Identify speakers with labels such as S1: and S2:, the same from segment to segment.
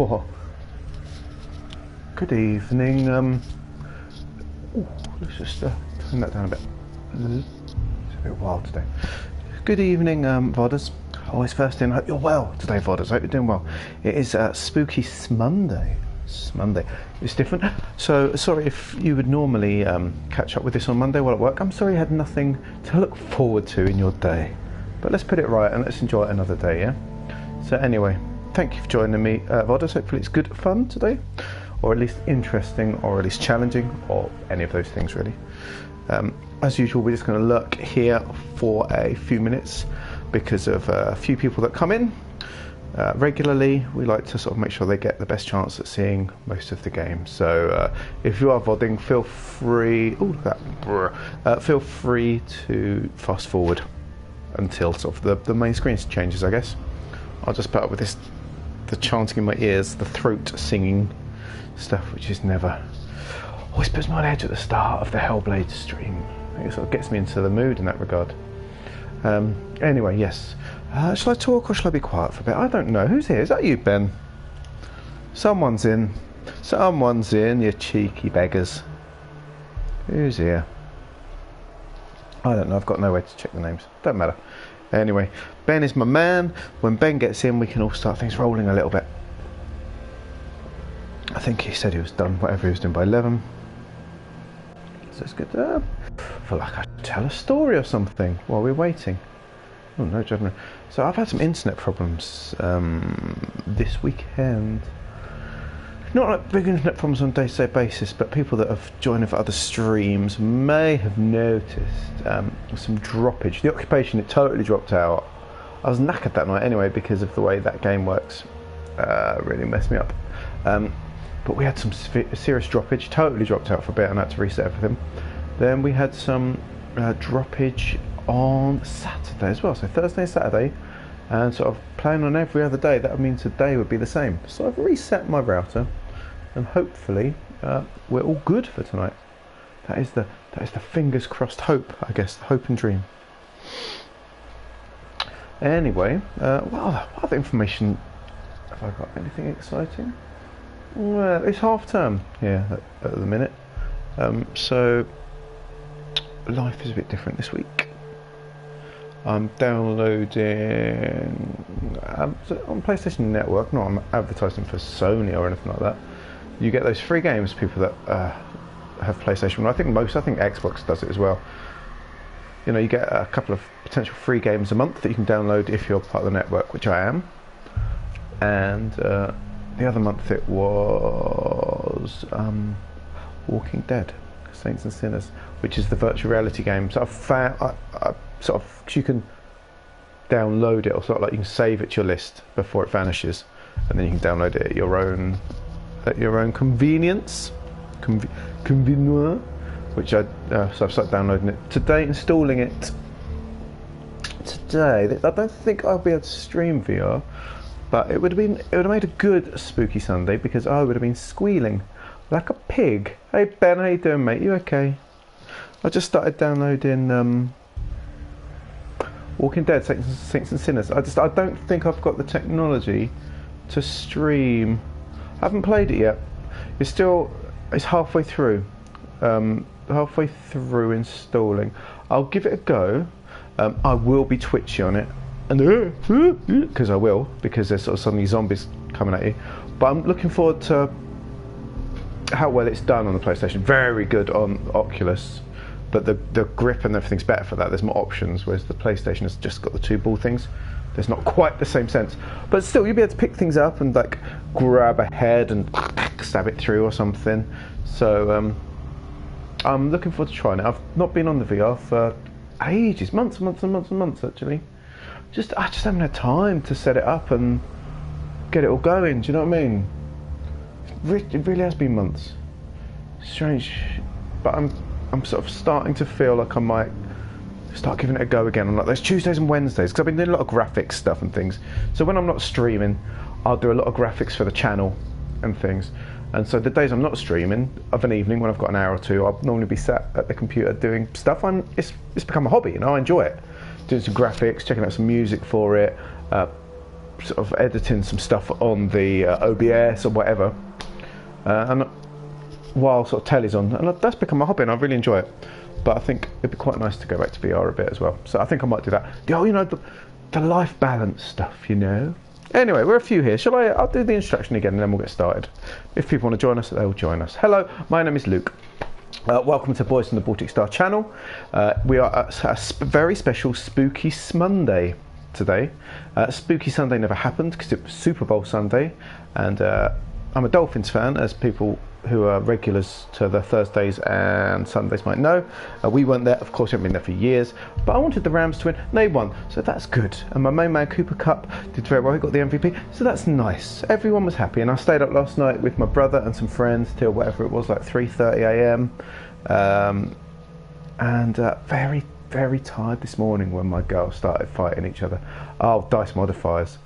S1: Oh, good evening. Ooh, let's just turn that down a bit. It's a bit wild today. Good evening, Vodders. Always first in. Hope you're well today, Vodders. Hope you're doing well. It is Spooky Monday. It's Monday. It's different. So sorry if you would normally catch up with this on Monday while at work. I'm sorry you had nothing to look forward to in your day. But let's put it right and let's enjoy another day, yeah? So anyway, thank you for joining me, Vodders. Hopefully it's good fun today, or at least interesting, or at least challenging, or any of those things really. As usual, we're just going to lurk here for a few minutes because of a few people that come in regularly. We like to sort of make sure they get the best chance at seeing most of the game. So if you are vodding, feel free. Feel free to fast forward until sort of the main screen changes, I guess. I'll just put up with this, the chanting in my ears, the throat singing stuff, which is never, always puts me on edge at the start of the Hellblade stream. I think it sort of gets me into the mood in that regard. Anyway, yes. Shall I talk or shall I be quiet for a bit? I don't know. Who's here? Is that you, Ben? Someone's in. Someone's in, you cheeky beggars. Who's here? I don't know. I've got no way to check the names. Don't matter. Anyway, Ben is my man. When Ben gets in, we can all start things rolling a little bit. I think he said he was done whatever he was doing by 11. So it's good. I feel like I should tell a story or something while we're waiting. Oh, no judgment. So I've had some internet problems this weekend. Not like big internet problems on a day-to-day basis, but people that have joined for other streams may have noticed some droppage. The occupation, it totally dropped out. I was knackered that night anyway because of the way that game works. Really messed me up. But we had some serious droppage, totally dropped out for a bit and I had to reset everything. Then we had some droppage on Saturday as well, so Thursday and Saturday, and sort of playing on every other day. That would mean today would be the same. So I've reset my router and hopefully we're all good for tonight. That is the fingers crossed hope, I guess, the hope and dream. Anyway, what other information have I got? Anything exciting? Well, it's half term here at the minute, so life is a bit different this week. I'm downloading on PlayStation Network. Not I'm advertising for Sony or anything like that. You get those free games. People that have PlayStation, I think Xbox does it as well. You know, you get a couple of potential free games a month that you can download if you're part of the network, which I am, and the other month it was Walking Dead, Saints and Sinners, which is the virtual reality game. So I've found, sort of, you can download it, or sort of like you can save it to your list before it vanishes, and then you can download it at your own convenience, convenience. Which so I've started downloading it today, installing it today. I don't think I'll be able to stream VR. But it would have made a good spooky Sunday because I would have been squealing like a pig. Hey Ben, how you doing, mate? You okay? I just started downloading Walking Dead, Saints and Sinners. I don't think I've got the technology to stream. I haven't played it yet. It's halfway through. Halfway through installing. I'll give it a go. I will be twitchy on it. Because I will, because there's sort of suddenly zombies coming at you. But I'm looking forward to how well it's done on the PlayStation. Very good on Oculus, but the grip and everything's better for that. There's more options, whereas the PlayStation has just got the two ball things. There's not quite the same sense, but still you'll be able to pick things up and like grab a head and stab it through or something. So I'm looking forward to trying it. I've not been on the VR for ages, months actually. I just haven't had time to set it up and get it all going. Do you know what I mean? It really has been months. Strange, but I'm sort of starting to feel like I might start giving it a go again on like those Tuesdays and Wednesdays, because I've been doing a lot of graphics stuff and things. So when I'm not streaming, I'll do a lot of graphics for the channel and things. And so the days I'm not streaming, of an evening when I've got an hour or two, I'll normally be sat at the computer doing stuff. It's become a hobby, you know. I enjoy it. Doing some graphics, checking out some music for it, sort of editing some stuff on the OBS or whatever, and while sort of telly's on, and that's become a hobby, and I really enjoy it. But I think it'd be quite nice to go back to VR a bit as well. So I think I might do that. Oh, you know, the life balance stuff, you know. Anyway, we're a few here. I'll do the introduction again and then we'll get started. If people want to join us, they'll join us. Hello, my name is Luke. Welcome to Boys from the Baltic Star channel. We are at a very special Spooky Monday today. Spooky Sunday never happened because it was Super Bowl Sunday, and I'm a Dolphins fan, as people who are regulars to the Thursdays and Sundays might know. We weren't there, of course, we haven't been there for years, but I wanted the Rams to win, and they won, so that's good. And my main man Cooper Cup did very well, he got the MVP, so that's nice. Everyone was happy, and I stayed up last night with my brother and some friends till whatever it was, like 3:30 a.m. And very, very tired this morning when my girls started fighting each other. Oh, dice modifiers.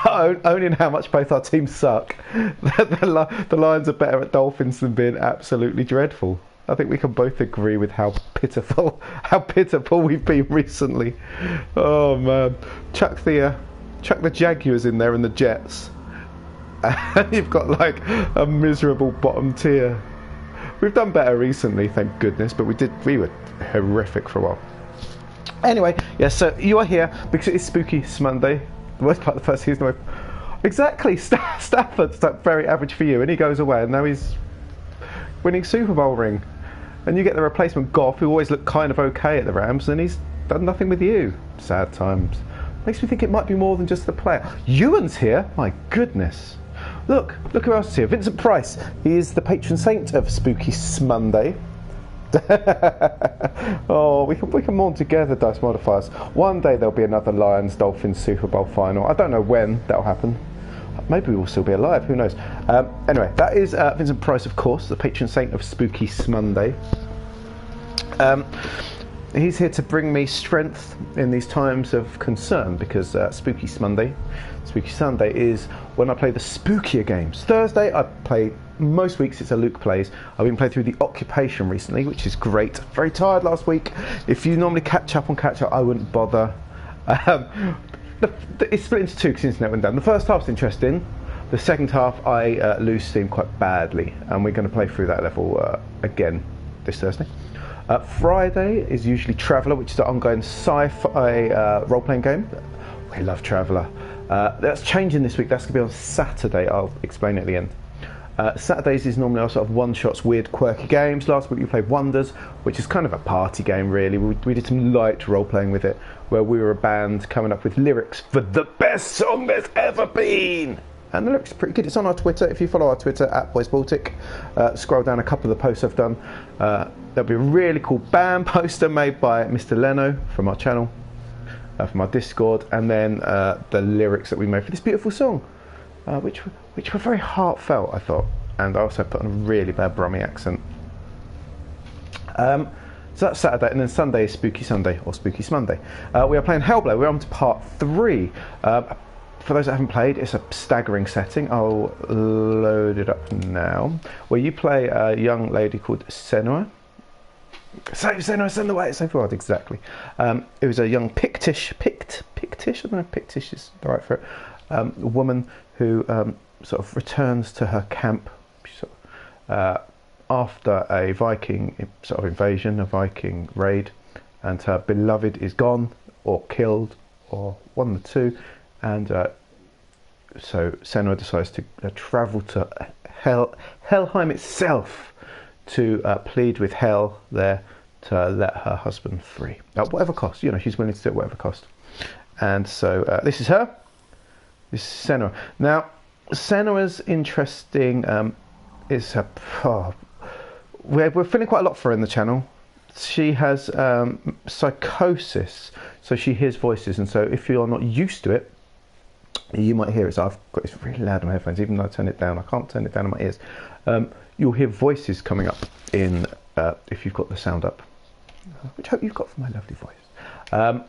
S1: Owning how much both our teams suck. The Lions are better at Dolphins than being absolutely dreadful. I think we can both agree with how pitiful we've been recently. Oh man, chuck the Jaguars in there and the Jets, and you've got like a miserable bottom tier. We've done better recently, thank goodness, but we were horrific for a while. Anyway, yes, so you are here because it is Spooky Monday. The worst part of the first season. Exactly, Stafford's like very average for you, and he goes away, and now he's winning Super Bowl ring. And you get the replacement Goff, who always looked kind of okay at the Rams, and he's done nothing with you. Sad times. Makes me think it might be more than just the player. Ewan's here, my goodness. Look who else is here. Vincent Price. He is the patron saint of Spooky Monday. Oh, we can mourn together, dice modifiers. One day there'll be another Lions Dolphins Super Bowl final. I don't know when that'll happen. Maybe we'll still be alive, who knows. Anyway, that is Vincent Price, of course, the patron saint of Spooky Monday. He's here to bring me strength in these times of concern, because Spooky Sunday is when I play the spookier games. Thursday I play, most weeks it's a Luke Plays. I've been playing through The Occupation recently, which is great. Very tired last week. If you normally catch up, I wouldn't bother. It's split into two because the internet went down. The first half's interesting. The second half I lose steam quite badly, and we're going to play through that level again this Thursday. Friday is usually Traveller, which is an ongoing sci-fi role-playing game. We love Traveller. That's changing this week. That's going to be on Saturday. I'll explain it at the end. Saturdays is normally our sort of one-shots, weird, quirky games. Last week we played Wonders, which is kind of a party game, really. We did some light role-playing with it, where we were a band coming up with lyrics for the best song there's ever been. And the lyrics are pretty good. It's on our Twitter. If you follow our Twitter, @BoysBaltic, scroll down a couple of the posts I've done. There'll be a really cool band poster made by Mr. Leno from our channel, from our Discord, and then the lyrics that we made for this beautiful song, which were very heartfelt, I thought. And I also put on a really bad Brummie accent. So that's Saturday, and then Sunday is Spooky Sunday, or Spooky Monday. We are playing Hellblade. We're on to part 3. For those that haven't played, it's a staggering setting. I'll load it up now. Where you play a young lady called Senua. Save Senua, send the way. Save the world, exactly. It was a young Pictish, I don't know if Pictish is the right for it, a woman who sort of returns to her camp after a Viking sort of invasion, a Viking raid, and her beloved is gone or killed, or one of the two. And so Senua decides to travel to Helheim itself to plead with Hell there to let her husband free at whatever cost. You know, she's willing to do it at whatever cost. And so this is her. This is Senua. Now, Senua's interesting. Is her. We're feeling quite a lot for her in the channel. She has psychosis, so she hears voices, and so if you're not used to it, you might hear it. So it's really loud on my headphones, even though I turn it down. I can't turn it down in my ears. You'll hear voices coming up in if you've got the sound up, which I hope you've got for my lovely voice.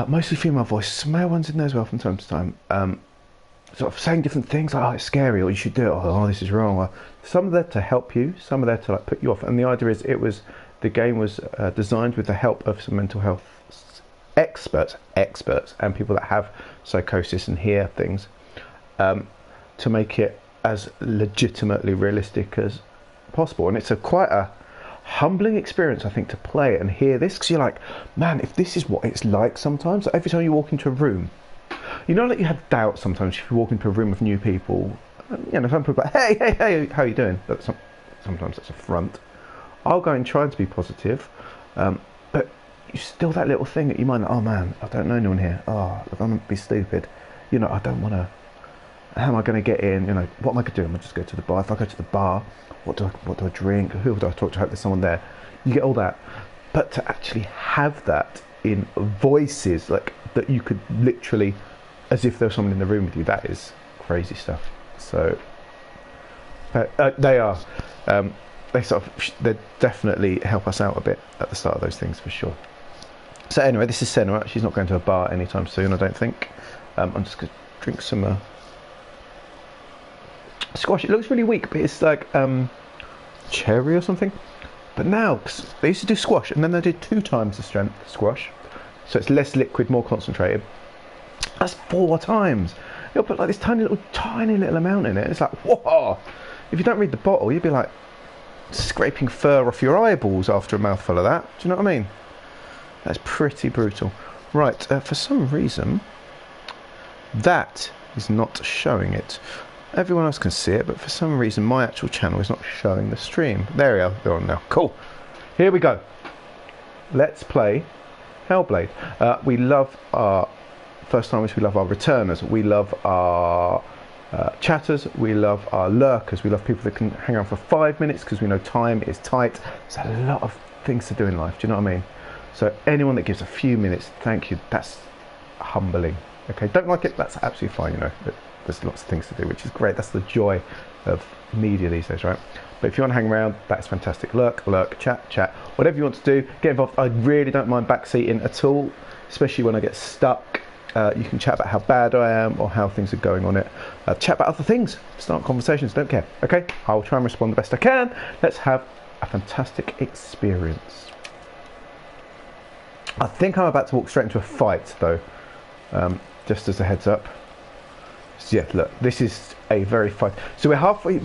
S1: Mostly female voice, male ones in there as well from time to time. Sort of saying different things like, "Oh, it's scary," or "You should do it," or "Oh, this is wrong." Or, some are there to help you, some are there to like put you off. And the idea is, the game was designed with the help of some mental health experts, and people that have psychosis and hear things, to make it as legitimately realistic as possible. And it's quite a humbling experience, I think, to play it and hear this, because you're like, man, if this is what it's like sometimes, like every time you walk into a room, you know, like you have doubts sometimes if you walk into a room with new people, you know, some people are like, hey, how are you doing? But sometimes that's a front. I'll go and try to be positive, but you still that little thing that you might, oh man, I don't know anyone here, oh, I don't want to be stupid, you know, I don't want to, how am I going to get in, you know, what am I going to do? Am I just go to the bar? If I go to the bar, what do I drink? Who do I talk to? I hope there's someone there. You get all that, but to actually have that in voices, like that you could literally, as if there was someone in the room with you, that is crazy stuff. So they definitely help us out a bit at the start of those things for sure. So anyway, this is Senua. She's not going to a bar anytime soon, I don't think. I'm just going to drink some squash. It looks really weak, but it's like cherry or something. But now, they used to do squash, and then they did 2 times the strength squash, so it's less liquid, more concentrated. That's 4 times. You'll put like this tiny little amount in it. It's like, whoa! If you don't read the bottle, you'd be like scraping fur off your eyeballs after a mouthful of that. Do you know what I mean? That's pretty brutal. Right, for some reason, that is not showing it. Everyone else can see it, but for some reason my actual channel is not showing the stream. There we are, they're on now. Cool. Here we go. Let's play Hellblade. We love our first timers, we love our returners, we love our chatters, we love our lurkers, we love people that can hang out for 5 minutes because we know time is tight. There's a lot of things to do in life, do you know what I mean? So anyone that gives a few minutes, thank you, that's humbling. Okay, don't like it, that's absolutely fine, you know. There's lots of things to do, which is great. That's the joy of media these days, right? But if you want to hang around, that's fantastic. Lurk, chat, whatever you want to do, get involved. I really don't mind backseating at all, especially when I get stuck. You can chat about how bad I am or how things are going on it. Chat about other things, start conversations, don't care. Okay, I'll try and respond the best I can. Let's have a fantastic experience. I think I'm about to walk straight into a fight though, just as a heads up. So yeah, look, this is a very fight. So we're halfway,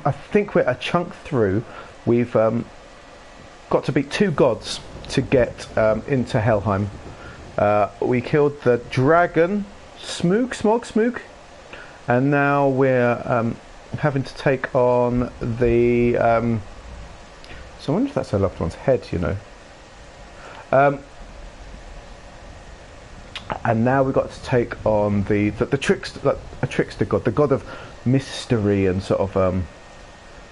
S1: I think we're a chunk through. We've got to beat 2 gods to get into Helheim. We killed the dragon, Smog, and now we're having to take on the... so I wonder if that's her loved one's head, you know. And now we've got to take on the trickster god, the god of mystery and sort of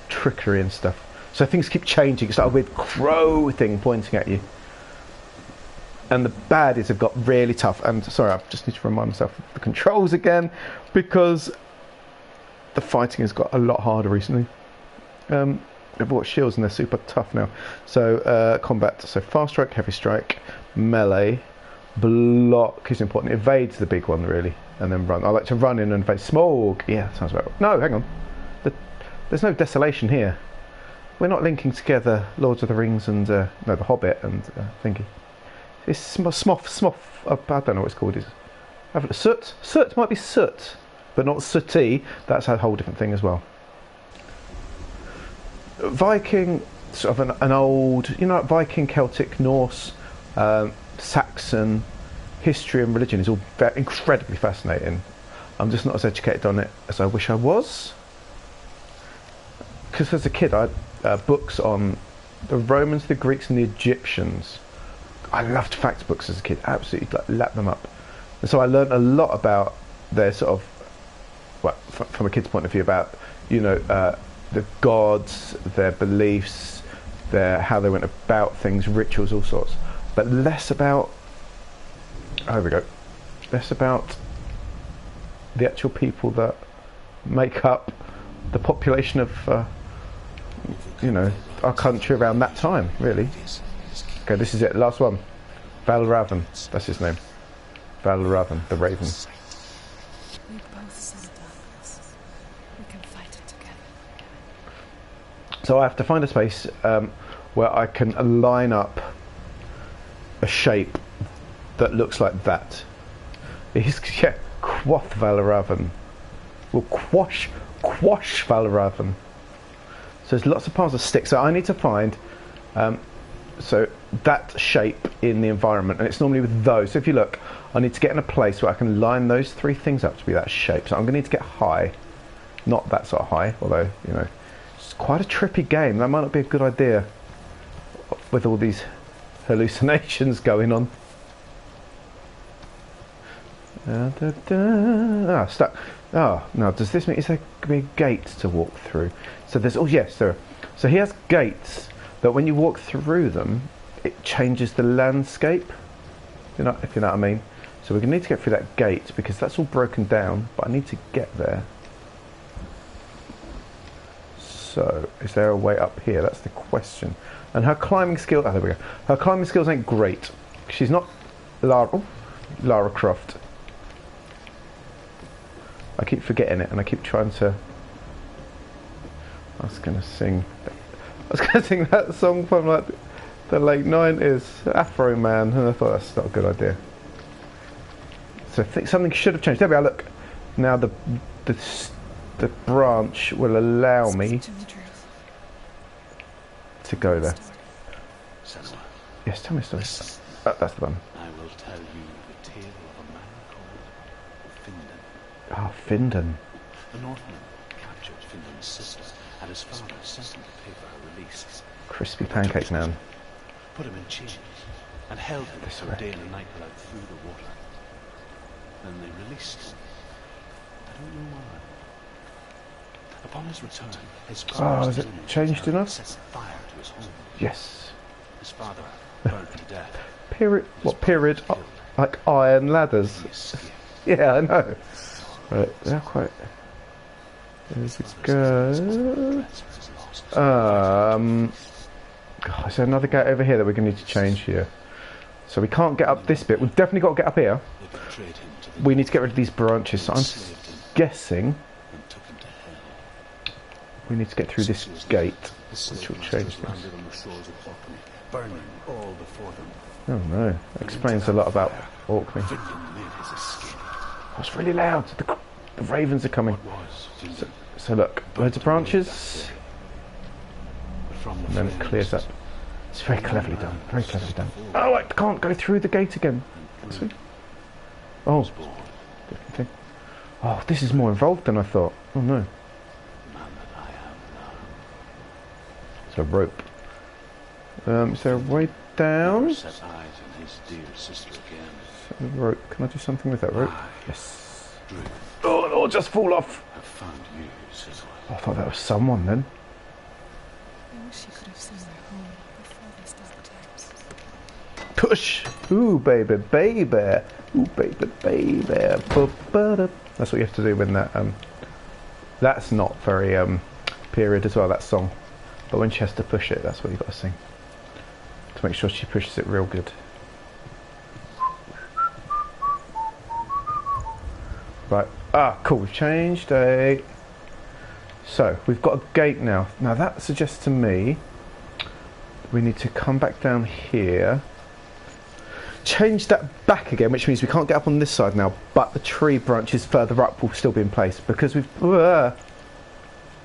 S1: trickery and stuff. So things keep changing. It's like a weird crow thing pointing at you. And the baddies have got really tough. And sorry, I just need to remind myself of the controls again, because the fighting has got a lot harder recently. They've bought shields and they're super tough now. So combat, so fast strike, heavy strike, melee, block is important. Evade's the big one really, and then run. I like to run in and evade. Smog, yeah, sounds about right. No, hang on. There's no desolation here. We're not linking together Lords of the Rings and no, the Hobbit and thingy. It's Smoff. I don't know what it's called. Soot might be soot, but not sooty. That's a whole different thing as well. Viking, sort of an old, you know, Viking, Celtic, Norse, Saxon history and religion is all incredibly fascinating. I'm just not as educated on it as I wish I was. Because as a kid, I had books on the Romans, the Greeks, and the Egyptians. I loved facts books as a kid, absolutely lapped them up. And so I learned a lot about their sort of, well, from a kid's point of view, about, you know, the gods, their beliefs, how they went about things, rituals, all sorts. But less about, here we go, less about the actual people that make up the population of, you know, our country around that time, really. Okay, this is it, last one. Valravan, that's his name. Valravan, the Raven.
S2: We both saw darkness. We can fight it together.
S1: So I have to find a space where I can line up a shape that looks like that. He's, yeah, Quoth Valaravan. Well, Quash Valaravan. So there's lots of piles of sticks. So I need to find so that shape in the environment, and it's normally with those. So if you look, I need to get in a place where I can line those three things up to be that shape. So I'm going to need to get high, not that sort of high, although, you know, it's quite a trippy game. That might not be a good idea with all these hallucinations going on. Stuck. Oh, no, does this mean, is there going to be a gate to walk through? So there's, oh yes, there are. So he has gates that when you walk through them, it changes the landscape, you know, if you know what I mean. So we're going to need to get through that gate because that's all broken down, but I need to get there. So, is there a way up here? That's the question. And her climbing skill, oh there we go. Her climbing skills ain't great. She's not Lara Croft. I keep forgetting it and I keep trying to... I was going to sing that song from like the late 90s, Afro Man, and I thought that's not a good idea. So I think something should have changed. There we are, look. Now the branch will allow me to go there.
S3: Senua,
S1: Yes, tell me a story. That's the one.
S3: I will tell you the tale of a man called Finden.
S1: Ah, Finden.
S3: The Northman captured Finden's sister, and his father sent him to pay for her release.
S1: Crispy pancakes, man.
S3: Put him in chains, and held him
S1: This
S3: for
S1: way.
S3: a day and a night without food or water. Then they released him. I don't know why. Upon his return, his
S1: Oh, has it changed enough?
S3: set fire to his home.
S1: Yes.
S3: His father burned to death.
S1: Period. What period? Oh, like iron ladders.
S3: He escaped.
S1: Yeah, I know. Right, they're quite... There's a go. God, is there another gate over here that we're going to need to change here? So we can't get up this bit. We've definitely got to get up here.
S3: They betrayed him to the
S1: We need to get rid of these branches. So I'm
S3: enslaved him
S1: guessing
S3: and took him to hell.
S1: we need to get through this gate,
S3: His
S1: which
S3: slave
S1: will
S3: masters
S1: change things.
S3: landed on the shores of Orkney, burning all before them.
S1: Oh no, that explains a lot about Orkney.
S3: Finland made his escape.
S1: Oh, it's really loud. The ravens are coming.
S3: What was Finland?
S1: So look, loads of branches,
S3: From the
S1: and then it
S3: flames
S1: clears up. It's very cleverly done. Very cleverly done. Oh, I can't go through the gate again. Sweet. Oh,
S3: was born,
S1: different thing. Oh, this is more involved than I thought. Oh no.
S3: the man that I am now.
S1: It's a rope. Is there a way down?
S3: Never set eyes on his dear sister again.
S1: A rope. Can I do something with that rope?
S3: I,
S1: Yes.
S3: Drew,
S1: Oh, no, just fall off.
S3: have found you, Senua.
S1: I thought that was someone then.
S2: I wish you could have seen their home before these dark times.
S1: Push. Ooh, baby, baby. Ooh, baby, baby. Ba-ba-da. That's what you have to do when that. That's not very period as well. That song, but when she has to push it, that's what you got to sing to make sure she pushes it real good. Right. Ah, cool. We've changed a. So we've got a gate now. Now that suggests to me we need to come back down here. Change that back again, which means we can't get up on this side now, but the tree branches further up will still be in place because we've...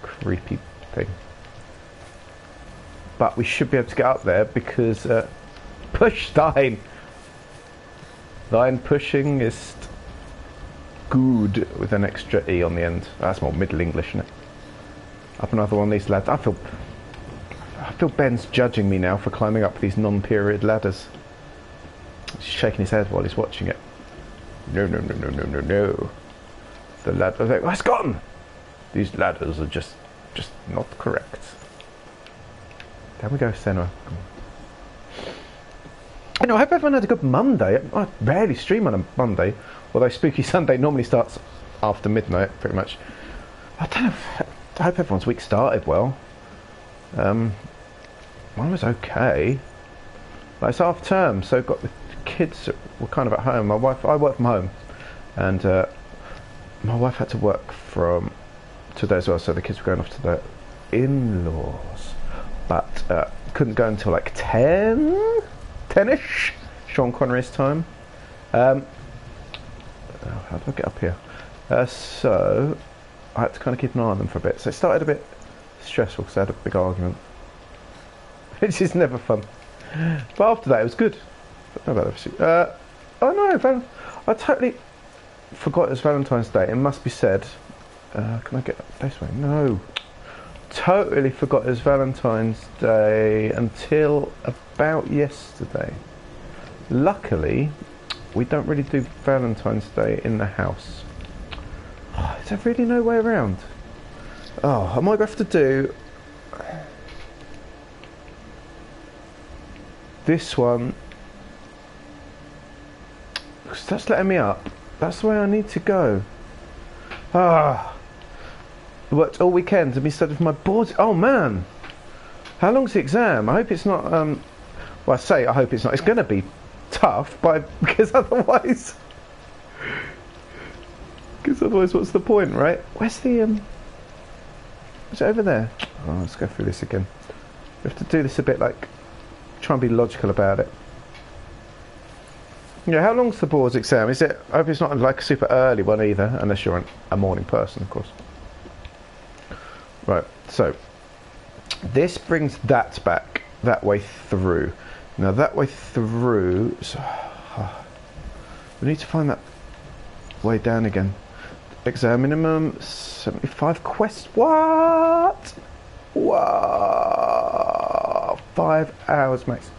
S1: creepy thing. But we should be able to get up there because... push thine! Thine pushing is good with an extra E on the end. That's more Middle English, isn't it? Up another one of these ladders. I feel Ben's judging me now for climbing up these non-period ladders. He's shaking his head while he's watching it. No, no, no, no, no, no, no. The ladder, like, oh, it's gone! These ladders are just not correct. There we go, Senua. You know, I hope everyone had a good Monday. I rarely stream on a Monday, although Spooky Sunday normally starts after midnight, pretty much. I don't know. I hope everyone's week started well. Mine was okay. Like, it's half term, so got the kids were kind of at home. I work from home, and my wife had to work from today as well, so the kids were going off to their in-laws, but couldn't go until like 10-ish Sean Connery's time. How do I get up here? So I had to kind of keep an eye on them for a bit. So it started a bit stressful because I had a big argument, which is never fun. But after that, it was good. But no about that. Oh no, I totally forgot it was Valentine's Day. It must be said. Can I get up this way? No. Totally forgot it was Valentine's Day until about yesterday. Luckily, we don't really do Valentine's Day in the house. Oh, is there really no way around? Oh, I might have to do this one. Because that's letting me up. That's the way I need to go. Ah. Worked all weekend to be studying for my boards. Oh man. How long's the exam? I hope it's not, well I say I hope it's not. It's going to be tough, but because otherwise what's the point, right? Where's the is it over there? Oh, let's go through this again. We have to do this a bit like try and be logical about it. Yeah, how long's the boards exam? Is it, I hope it's not like a super early one either, unless you're a morning person, of course. Right, so this brings that back that way through. Now that way through, so, we need to find that way down again. Exam minimum 75 quests. What? Wow, 5 hours max.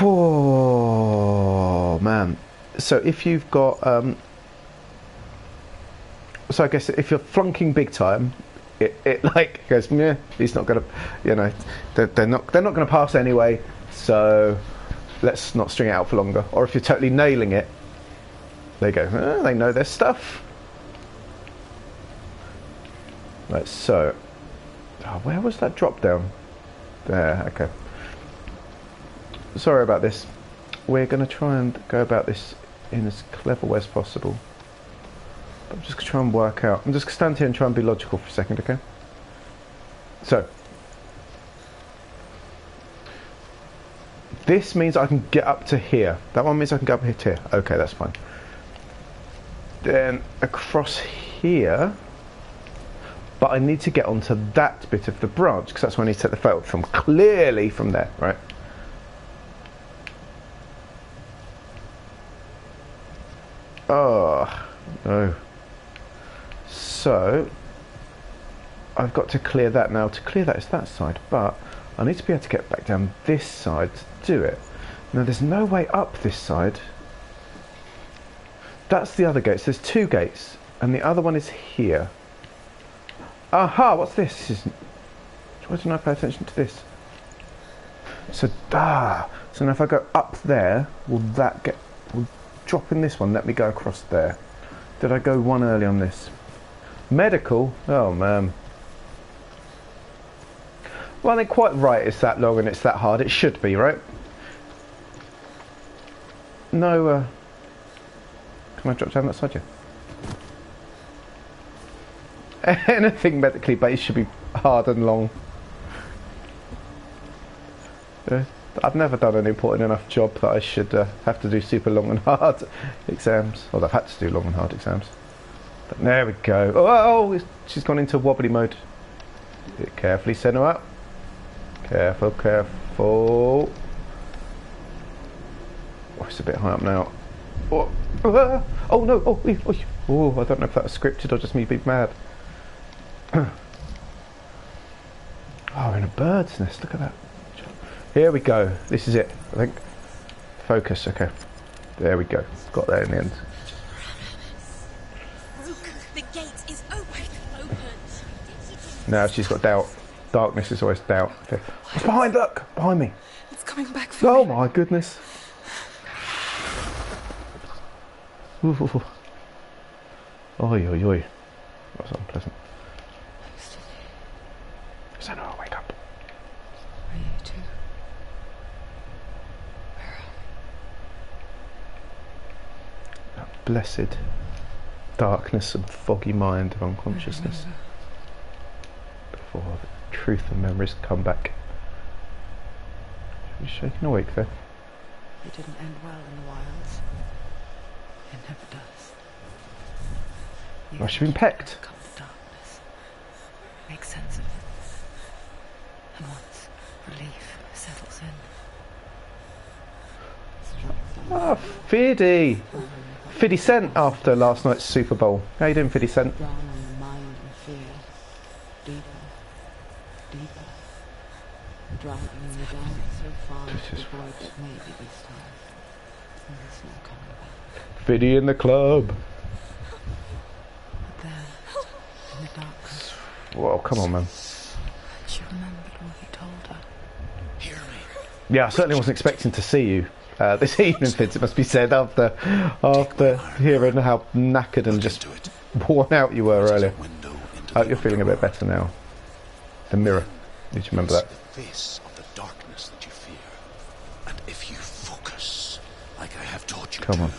S1: Oh man. So if you've got so I guess if you're flunking big time, it like goes, yeah, he's not gonna, you know, they're not gonna pass anyway, so let's not string it out for longer. Or if you're totally nailing it, they go, they know their stuff. Right, so where was that drop down? There, okay. Sorry about this. We're going to try and go about this in as clever way as possible. I'm just going to try and work out. I'm just going to stand here and try and be logical for a second, okay? So, this means I can get up to here. That one means I can go up here to here. Okay, that's fine. Then across here, but I need to get onto that bit of the branch because that's where I need to take the photo from. Clearly from there, right? Oh, no. So, I've got to clear that now. To clear that is that side, but I need to be able to get back down this side to do it. Now, there's no way up this side. That's the other gates. There's two gates, and the other one is here. Aha, what's this? This is, why didn't I pay attention to this? So, so now if I go up there, will that get... Will drop in this one, let me go across there. Did I go one early on this? Medical? Oh man. Well, they're quite right, it's that long and it's that hard. It should be, right? No, can I drop down that side, yeah? Anything medically based should be hard and long. I've never done an important enough job that I should have to do super long and hard exams. Well, I've had to do long and hard exams. But there we go. Oh, she's gone into wobbly mode. Carefully, Senua. Careful, careful. Oh, it's a bit high up now. Oh, no. Oh, I don't know if that was scripted or just me being mad. Oh, we're in a bird's nest. Look at that. Here we go. This is it, I think. Focus, okay. There we go. Got there in the end.
S2: The gate is open.
S1: Now she's got doubt. Darkness is always doubt. Okay. What's behind? Look! Behind me.
S2: It's coming back for
S1: Oh
S2: me.
S1: my goodness. Ooh. Oi, oi, oi. That was unpleasant. Senua, wake up.
S2: Are you too?
S1: That blessed darkness and foggy mind of unconsciousness before the truth and memories come back. Are you shaking awake there?
S2: It didn't end well in the wilds. It never does.
S1: Well, she's been pecked.
S2: Overcome the darkness. Make sense of it. And once relief settles in.
S1: Ah, Fiddy! 50 Cent after last night's Super Bowl. How you doing, 50 Cent?
S2: Drown on the mind and fear. Deeper. Deeper. Drowning in the dark so far to avoid it maybe this time. And there's no coming back.
S1: Fiddy in the club.
S2: But there, in the darkness,
S1: Whoa, come on, man.
S2: she remembered what he told her.
S3: Hear me.
S1: Yeah, I certainly wasn't expecting to see you this evening, Fitz, it must be said, after hearing how knackered and just worn out you were earlier. I hope you're feeling a bit better now. The mirror. Did you remember that?
S3: Face of the darkness that you fear. And if you focus, like I have taught you
S1: Come
S3: to,
S1: on.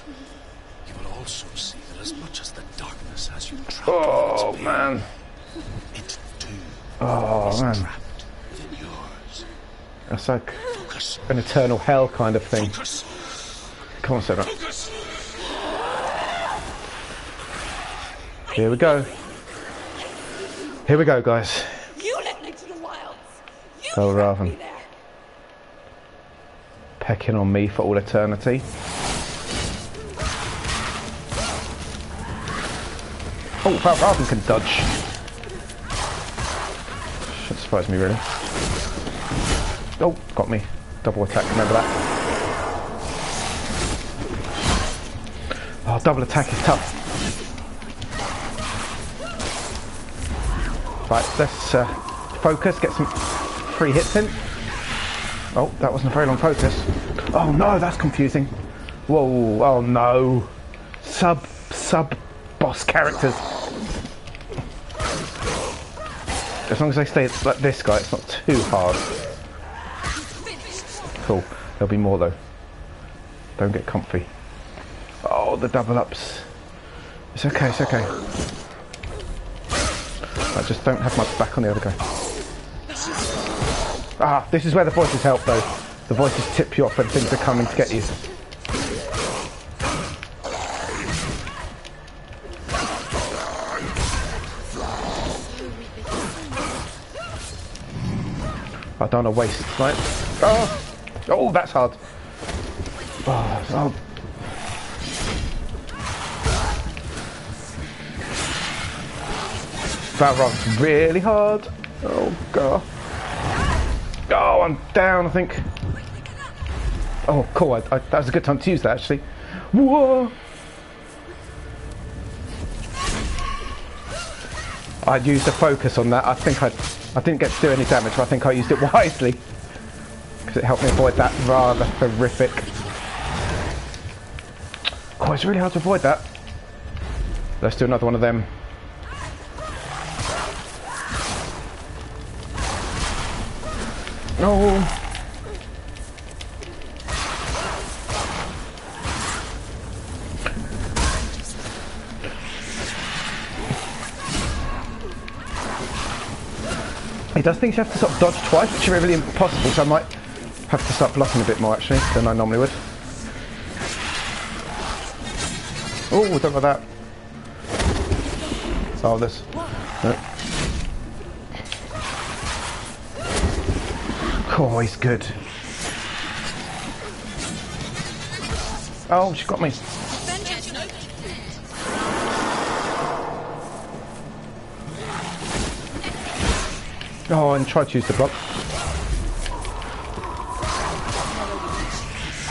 S3: you will also see that as much as the darkness has you trapped
S1: Oh,
S3: within its
S1: man.
S3: pain, it too
S1: Oh,
S3: is
S1: man.
S3: trapped within yours.
S1: That's like
S3: Focus.
S1: an eternal hell kind of thing.
S3: Focus.
S1: Come on, Senua.
S3: Focus.
S1: Here we go. Here we go, guys.
S4: You led me to the wilds. You
S1: Oh,
S4: trapped
S1: Raven.
S4: me there.
S1: Pecking on me for all eternity. Oh, Raven can dodge. Shouldn't surprise me, really. Oh, got me. Double attack, remember that. Oh, double attack is tough. Right, let's focus, get some free hits in. Oh, that wasn't a very long focus. Oh no, that's confusing. Whoa, oh no. Sub boss characters. As long as they stay like this guy, it's not too hard. Cool. There'll be more though. Don't get comfy. Oh, the double ups. It's okay, it's okay. I just don't have my back on the other guy. Ah, this is where the voices help though. The voices tip you off when things are coming to get you. I don't want to waste it tonight. Oh, that's hard. Oh. That run's really hard. Oh god. Oh, I'm down, I think. Oh, cool. That was a good time to use that, actually. Whoa! I used a focus on that. I think I didn't get to do any damage, but I think I used it wisely. Because it helped me avoid that rather horrific. Oh, it's really hard to avoid that. Let's do another one of them. No. He does things you have to sort of dodge twice, which is really impossible, so I might have to start blocking a bit more actually than I normally would. Oh, don't like that. Oh, this. No. Oh, he's good. Oh, she got me. Oh, and try to use the block.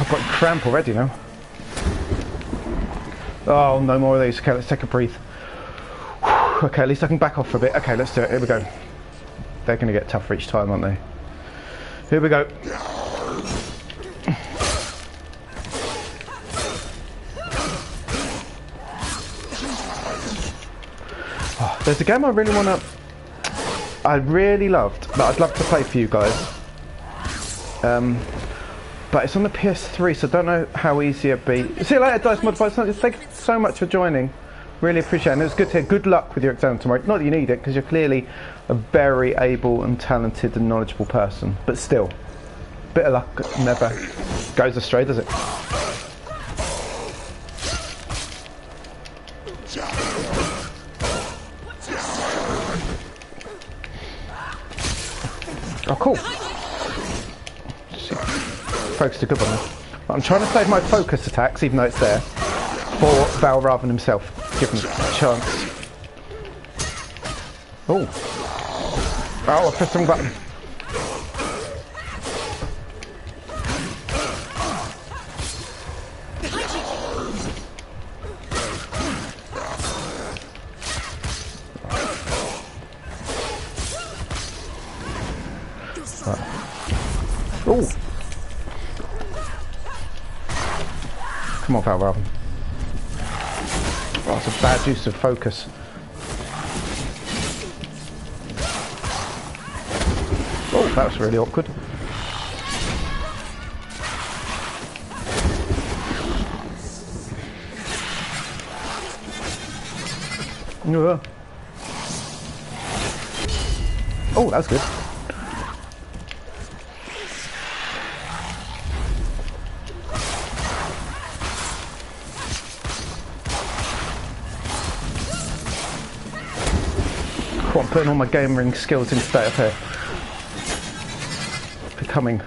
S1: I've got cramp already now. Oh, no more of these. Okay, let's take a breathe. Okay, at least I can back off for a bit. Okay, let's do it. Here we go. They're going to get tougher each time, aren't they? Here we go. Oh, there's a game I really want to... I really loved, but I'd love to play for you guys. But it's on the PS3, so I don't know how easy it'd be. See you later, Dice Modified. Thank you so much for joining. Really appreciate it. And it's good to hear. Good luck with your exam tomorrow. Not that you need it, because you're clearly a very able and talented and knowledgeable person. But still, bit of luck never goes astray, does it? Oh, cool. Focus a good one there. I'm trying to save my focus attacks, even though it's there, for Val rather than himself. Give him a chance. Oh. Oh, I pressed the wrong button. Oh. Come on, Val Robin. Oh, it's a bad use of focus. Oh, that was really awkward. Oh, that's good. Oh, I'm putting all my gaming skills into state of here. Becoming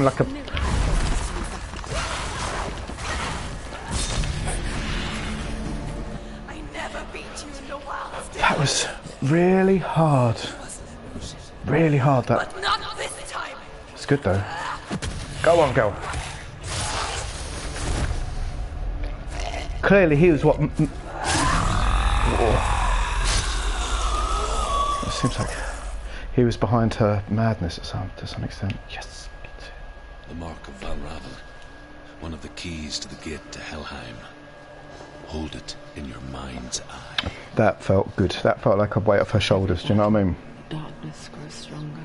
S1: like a
S4: I never beat you in the wilds.
S1: that was really hard. Really hard, that.
S4: But not this time.
S1: It's good though. Go on, go. Clearly he was what it seems like he was behind her madness to some extent. Yes.
S3: The mark of Valravn. One of the keys to the gate to Helheim. Hold it in your mind's eye.
S1: That felt good. That felt like a weight off her shoulders, do you know what I mean?
S2: Darkness grows stronger.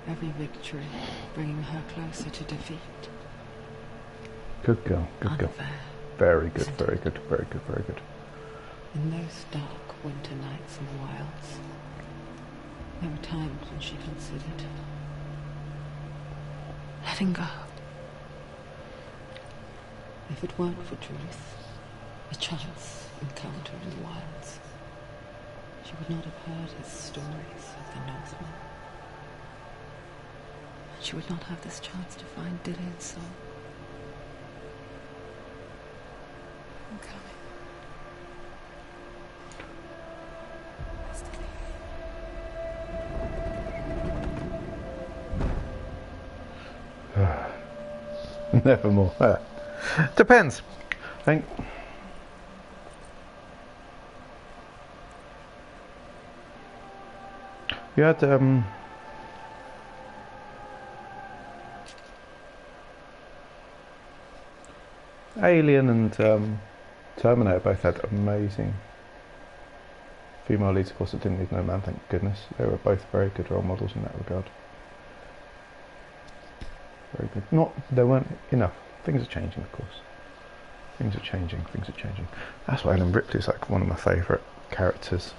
S2: Every victory bringing her closer to defeat.
S1: Good girl, good girl.
S2: Unfair.
S1: Very good, very good, very good, very good.
S2: In those dark winter nights in the wilds, there were times when she considered letting go. If it weren't for truth, a chance encounter in the wilds, she would not have heard his stories of the Northmen. And she would not have this chance to find Dilian's soul.
S4: I'm coming.
S1: Nevermore. Depends. I think. You had Alien and Terminator both had amazing female leads. Of course, it didn't need no man, thank goodness. They were both very good role models in that regard. Very good. There weren't enough. Things are changing, of course. Things are changing. Things are changing. That's why Ellen Ripley's like one of my favourite characters.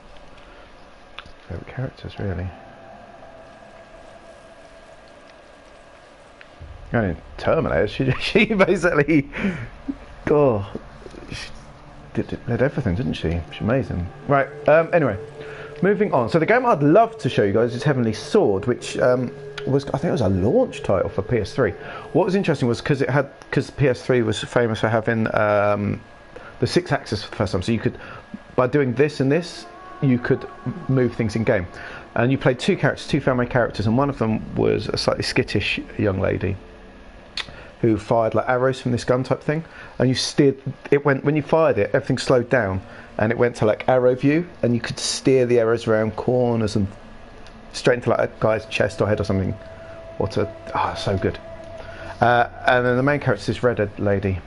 S1: Favourite characters, really. And in Terminator, she basically, she did everything, didn't she? She's amazing. Right. Anyway, moving on. So the game I'd love to show you guys is Heavenly Sword, which I think it was a launch title for PS3. What was interesting was because PS3 was famous for having the 6-axis for the first time. So you could, by doing this and this, you could move things in game. And you played two characters, two family characters, and one of them was a slightly skittish young lady who fired like arrows from this gun type thing, and you steered it. When you fired it, everything slowed down and it went to like arrow view, and you could steer the arrows around corners and straight into like a guy's chest or head or something. So good. And then the main character is this redhead lady,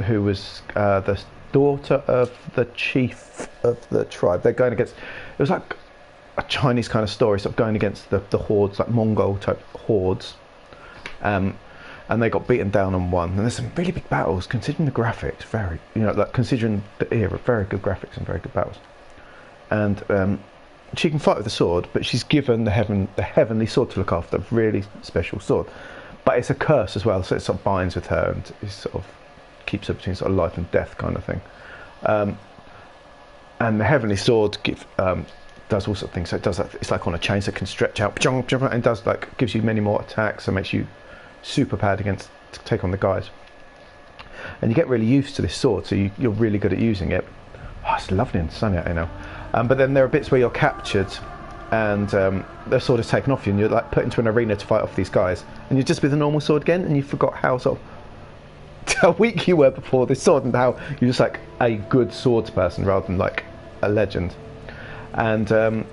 S1: who was the daughter of the chief of the tribe. They're going against, it was like a Chinese kind of story, sort of going against the hordes, like Mongol type hordes, and they got beaten down and won. And there's some really big battles, considering the graphics, considering the era, very good graphics and very good battles. And she can fight with the sword, but she's given the heavenly sword to look after, a really special sword. But it's a curse as well, so it sort of binds with her and it sort of keeps her between sort of life and death kind of thing. And the heavenly sword does all sorts of things. So it does that. It's like on a chain, so it can stretch out and does like gives you many more attacks and makes you super powered to take on the guys. And you get really used to this sword, so you're really good at using it. Oh, it's lovely and sunny out here now. But then there are bits where you're captured and the sword is taken off you and you're like put into an arena to fight off these guys. And you're just with a normal sword again and you forgot how weak you were before this sword and how you're just like a good swords person rather than like a legend. And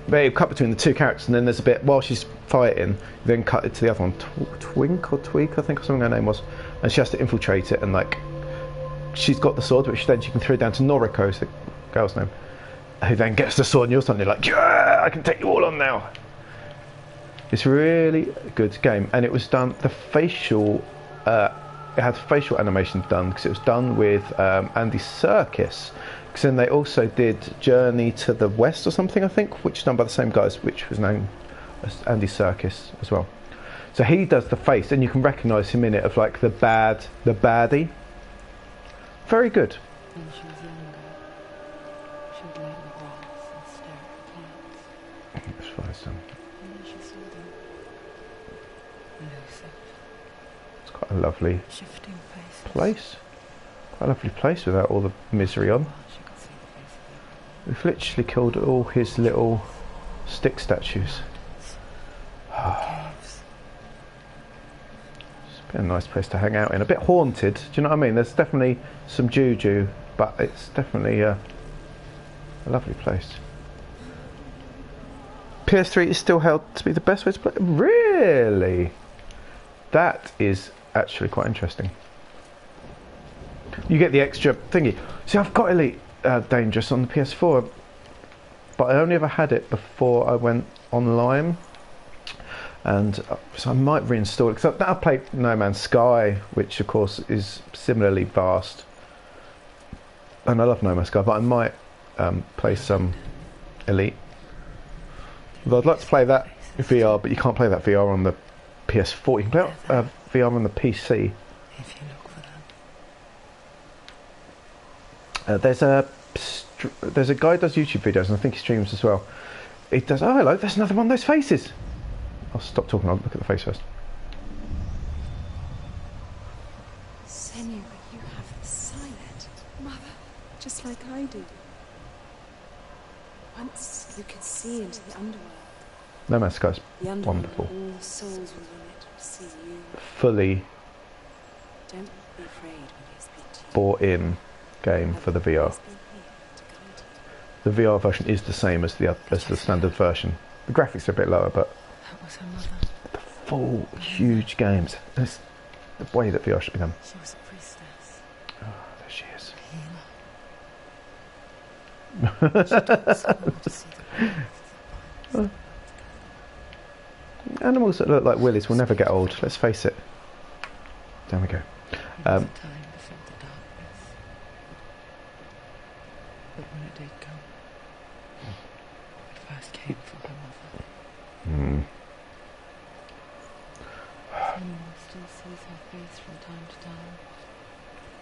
S1: they cut between the two characters and then there's a bit while she's fighting, then cut it to the other one, Twink or Tweak I think or something her name was, and she has to infiltrate it and like she's got the sword, which then she can throw down to Noriko, the girl's name, who then gets the sword and you're suddenly like, yeah, I can take you all on now. It's a really good game, and it was done, the facial, it had facial animation done, because it was done with Andy Serkis, because then they also did Journey to the West or something, I think, which is done by the same guys, which was known as Andy Serkis as well. So he does the face, and you can recognise him in it of like the baddie. Very good.
S2: When she was younger, she would lay in the grass and stare at the clouds.
S1: That's what it's done.
S2: And then she saw them elusive,
S1: It's quite a lovely
S2: shifting faces.
S1: place. Quite a lovely place without all the misery on.
S2: Well, she could see the face of
S1: We've literally killed all his little stick statues.
S2: caves.
S1: It's been a nice place to hang out in. A bit haunted, do you know what I mean? There's definitely some juju, but it's definitely a lovely place. PS3 is still held to be the best way to play. Really? That is actually quite interesting. You get the extra thingy. See, I've got Elite Dangerous on the PS4, but I only ever had it before I went online. And so I might reinstall it, because I've played No Man's Sky, which of course is similarly vast, and I love No Man's Sky, but I might play some Elite. Although I'd like to play that VR, but you can't play that VR on the PS4. You can play VR on the PC.
S2: If you look for them.
S1: There's a guy who does YouTube videos, and I think he streams as well. He does. Oh, hello! There's another one of those faces. I'll stop talking. I'll look at the face first.
S4: Senua, you have the silent mother, just like I do. Once you could see into the underworld.
S1: No Man's Sky's
S4: The underworld,
S1: wonderful.
S4: all souls within it will see you.
S1: Fully
S4: Don't be afraid when you speak to you.
S1: bought in game for the VR.
S4: Always be here to guide you.
S1: The VR version is the same as the standard version. The graphics are a bit lower, but
S2: That was her mother.
S1: the full huge games. It's the way that VR should be done.
S2: She was a priestess.
S1: Oh, there she is.
S2: Healer. She taught someone to see the world.
S1: Animals that look like willies will never get old. Let's face it. There we go.
S2: There was a time before the darkness. But when it did come, it first came from her mother.
S1: Hmm.
S2: Senua still sees her face from time to time.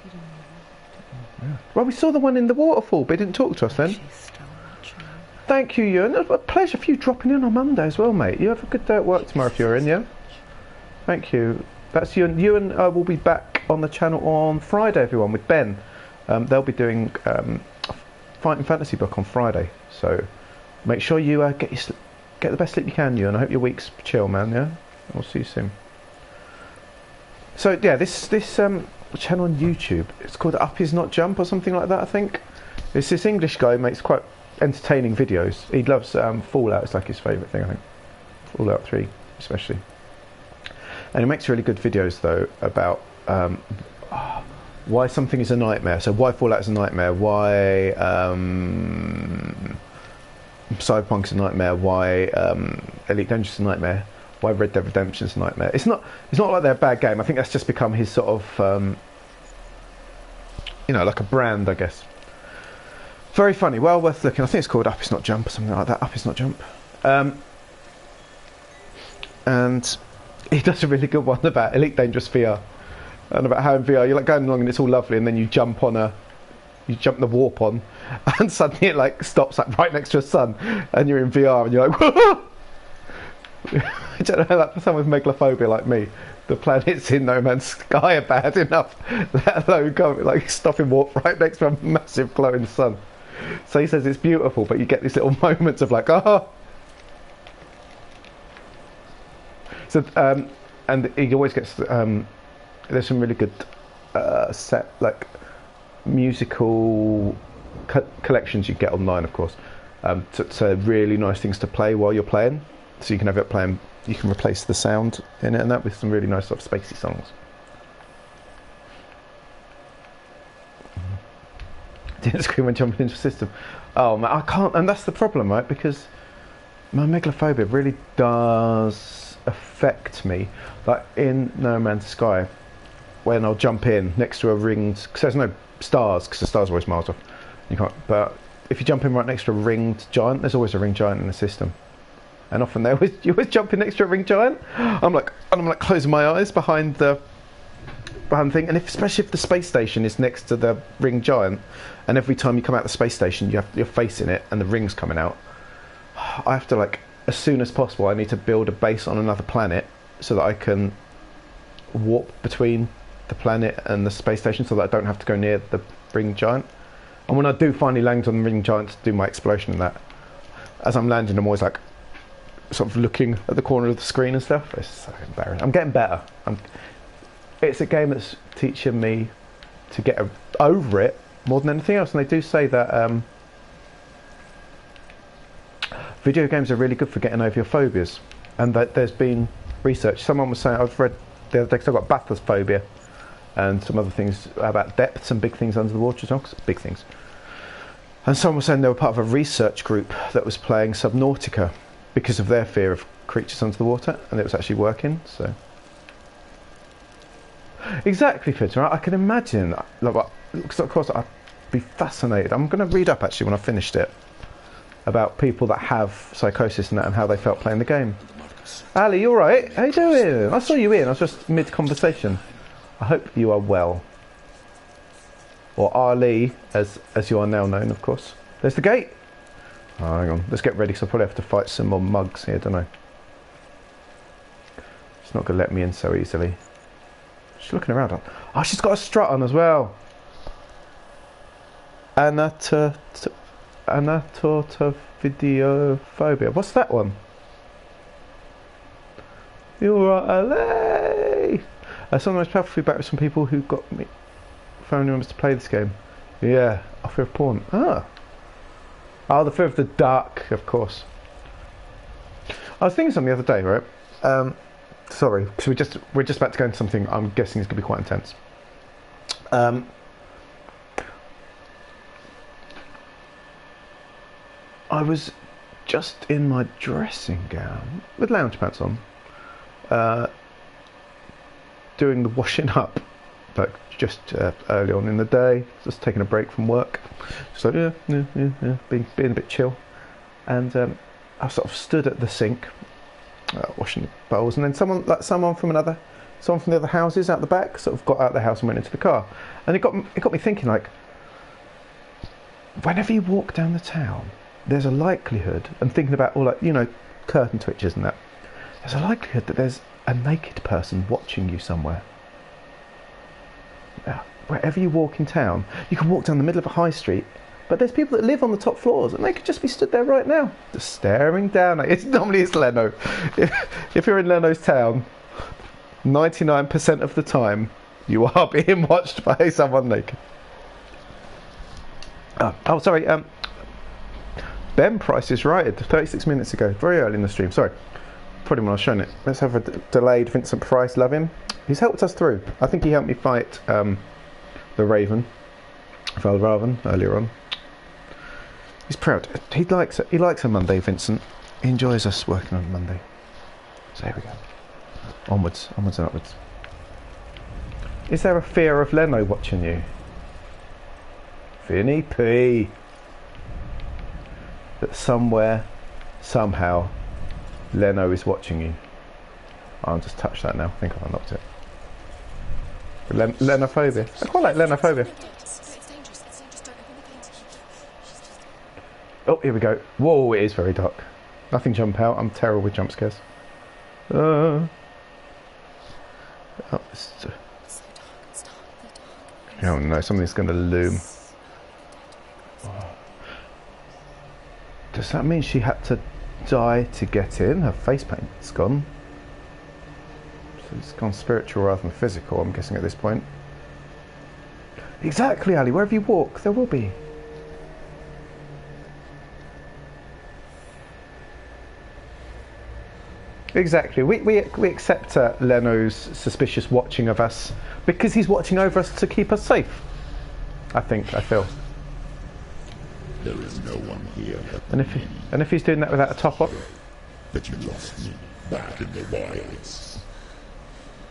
S2: We don't know what.
S1: Well, we saw the one in the waterfall, but he didn't talk to us then.
S2: She's still not true.
S1: Thank you, Ewan. It was a pleasure for you dropping in on Monday as well, mate. You have a good day at work tomorrow if you're in, yeah? Thank you. That's Ewan. Ewan will be back on the channel on Friday, everyone, with Ben. They'll be doing a Fighting Fantasy book on Friday. So make sure you get the best sleep you can, Ewan. I hope your week's chill, man, yeah? We'll see you soon. So, yeah, this channel on YouTube, it's called Up Is Not Jump or something like that, I think. It's this English guy who makes quite entertaining videos. He loves Fallout. It's like his favourite thing, I think. Fallout 3 especially. And he makes really good videos though about why something is a nightmare. So why Fallout is a nightmare, why Cyberpunk is a nightmare, why Elite Dangerous is a nightmare, why Red Dead Redemption is a nightmare. It's not like they're a bad game. I think that's just become his sort of like a brand, I guess. Very funny, well worth looking. I think it's called Up Is Not Jump or something like that. Up Is Not Jump. And he does a really good one about Elite Dangerous VR. And about how in VR you're like going along and it's all lovely, and then you jump the warp on, and suddenly it like stops like right next to a sun, and you're in VR and you're like, whoa! I don't know, like for someone with megalophobia like me, the planets in No Man's Sky are bad enough, let alone going like stopping warp right next to a massive glowing sun. So he says it's beautiful, but you get these little moments of like, oh. So and he always gets there's some really good set like musical collections you get online, of course. So really nice things to play while you're playing. So you can have it playing. You can replace the sound in it and that with some really nice sort of spacey songs. Didn't scream when jumping into a system. Oh man, I can't, and that's the problem, right? Because my megalophobia really does affect me. Like in No Man's Sky, when I'll jump in next to a ringed, because there's no stars, because the stars are always miles off. You can't. But if you jump in right next to a ringed giant, there's always a ringed giant in the system. And often you always jump in next to a ringed giant. I'm like closing my eyes behind the thing, and especially if the space station is next to the ringed giant, and every time you come out the space station, you're facing it, and the ring's coming out. I have to like as soon as possible. I need to build a base on another planet so that I can warp between the planet and the space station, so that I don't have to go near the ringed giant. And when I do finally land on the ringed giant to do my explosion and that, as I'm landing, I'm always like sort of looking at the corner of the screen and stuff. It's so embarrassing. I'm getting better. It's a game that's teaching me to get over it more than anything else. And they do say that video games are really good for getting over your phobias. And that there's been research. Someone was saying, I've read the other day, because I've got bathyphobia and some other things about depths and big things under the water as well, 'cause big things. And someone was saying they were part of a research group that was playing Subnautica because of their fear of creatures under the water, and it was actually working. So exactly, Peter. I can imagine. Because of course I'd be fascinated. I'm going to read up actually when I finished it about people that have psychosis and that, and how they felt playing the game. Ali, you all right? How you doing? I saw you in. I was just mid-conversation. I hope you are well. Or Ali, as you are now known, of course. There's the gate. Oh, hang on. Let's get ready, because I'll probably have to fight some more mugs here, don't I? She's not going to let me in so easily. She's looking around. Oh, she's got a strut on as well. Anatotovideophobia. What's that one? You're right, LA. Some of the most powerful feedback was from people who got me family members to play this game. Yeah, I fear of porn. Oh, the fear of the dark, of course. I was thinking something the other day, right? Sorry, because we're just about to go into something I'm guessing is going to be quite intense. I was just in my dressing gown with lounge pants on, doing the washing up, like just early on in the day, just taking a break from work. So yeah, being a bit chill, and I sort of stood at the sink, washing the bowls, and then someone from the other houses out the back sort of got out of the house and went into the car, and it got me thinking, like, whenever you walk down the town, there's a likelihood, and thinking about all, like, you know, curtain twitches and that, there's a likelihood that there's a naked person watching you somewhere. Wherever you walk in town, you can walk down the middle of a high street, but there's people that live on the top floors, and they could just be stood there right now, just staring down at you. Normally it's Leno. If you're in Leno's town, 99% of the time, you are being watched by someone naked. Oh, sorry. Ben Price is right. 36 minutes ago, very early in the stream. Sorry, probably when I was showing it. Let's have a delayed Vincent Price. Love him. He's helped us through. I think he helped me fight the Raven, Valraven, earlier on. He's proud. He likes a Monday, Vincent. He enjoys us working on Monday. So here we go. Onwards and upwards. Is there a fear of Leno watching you? Vinny P. that somewhere, somehow, Leno is watching you. I'll just touch that now. I think I've unlocked it. Lenophobia. I quite like Lenophobia. Oh, here we go. Whoa, it is very dark. Nothing jump out. I'm terrible with jump scares. Oh, oh no, something's going to loom. Does that mean she had to die to get in? Her face paint's gone. So it's gone spiritual rather than physical, I'm guessing at this point. Exactly, Ali. Wherever you walk, there will be. Exactly. We accept Leno's suspicious watching of us because he's watching over us to keep us safe. I feel.
S5: There is no one here.
S1: And if he's doing that without a top up.
S5: But you lost me back in the wilds.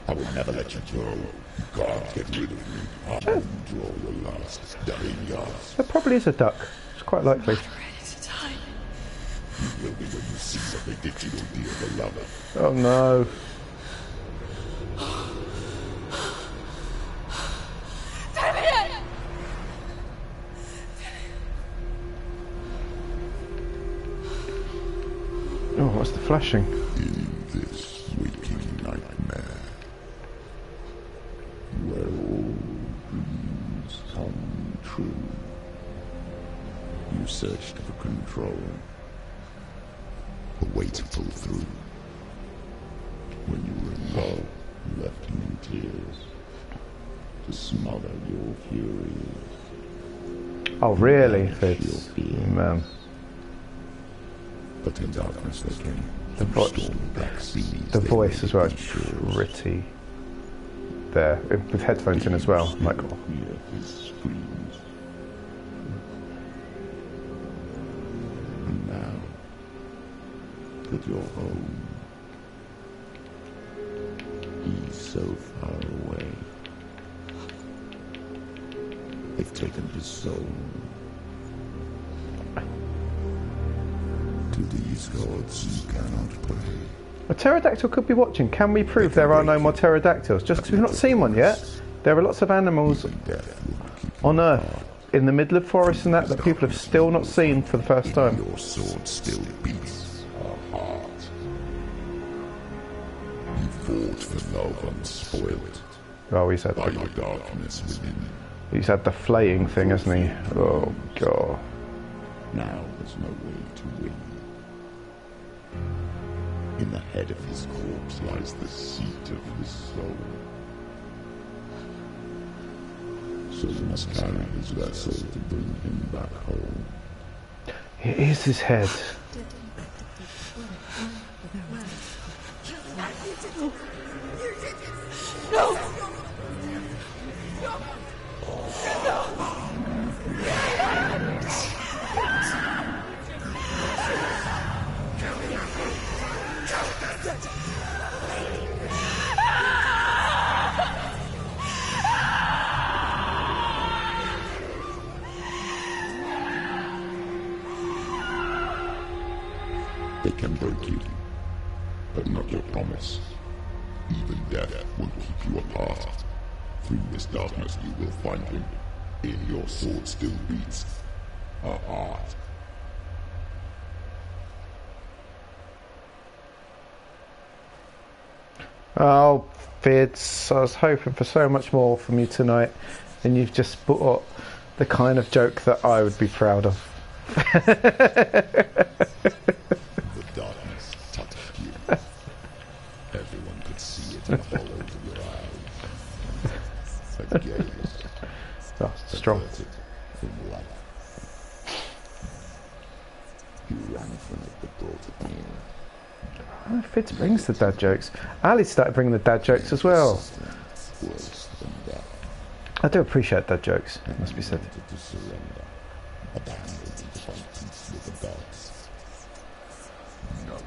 S5: I will never let you go. You can't get rid of me. I will draw your last dying gasp.
S1: There probably is a duck. It's quite likely.
S5: You will be when you see what they did to your dear beloved.
S1: Oh no. Oh, what's the flashing?
S5: In this waking nightmare, where all dreams come true, you searched for control, a way to pull through. When you were in love, you left me in tears to smother your furies.
S1: Oh really? Fitz? Man.
S5: But in darkness they came.
S1: The voice as well is pretty there, with headphones in as well. I'm like, oh.
S5: And now that you're home, he's so far away. They've taken his soul. To these gods you cannot pray.
S1: A pterodactyl could be watching. Can we prove there are no more pterodactyls? Just because we've not seen one yet. There are lots of animals on Earth, in the middle of forests and that people have still not seen for the first time.
S5: Your sword still beats our heart. You fought for love unspoiled.
S1: Oh,
S5: by the darkness within.
S1: He's had the flaying thing, hasn't he? Oh, God.
S5: Now there's no way to win. In the head of his corpse lies the seat of his soul. So you must carry his vessel to bring him back home.
S1: It is his head.
S4: No!
S5: They can break you, but not your promise. Even death won't keep you apart. Through this darkness you will find him. In your sword still beats a heart.
S1: Oh, Fitz, I was hoping for so much more from you tonight, and you've just brought the kind of joke that I would be proud of.
S5: The darkness touched you. Everyone could see it in the hollows of your eyes. A gaze.
S1: Oh, strong.
S5: Averted from life. You ran from it but brought it near.
S1: Oh, Fitz brings the dad jokes. Ali started bringing the dad jokes as well.
S5: Worse than death.
S1: I do appreciate dad jokes, it must be said.
S5: Wanted to surrender. Abandoned to find peace with the gods. No.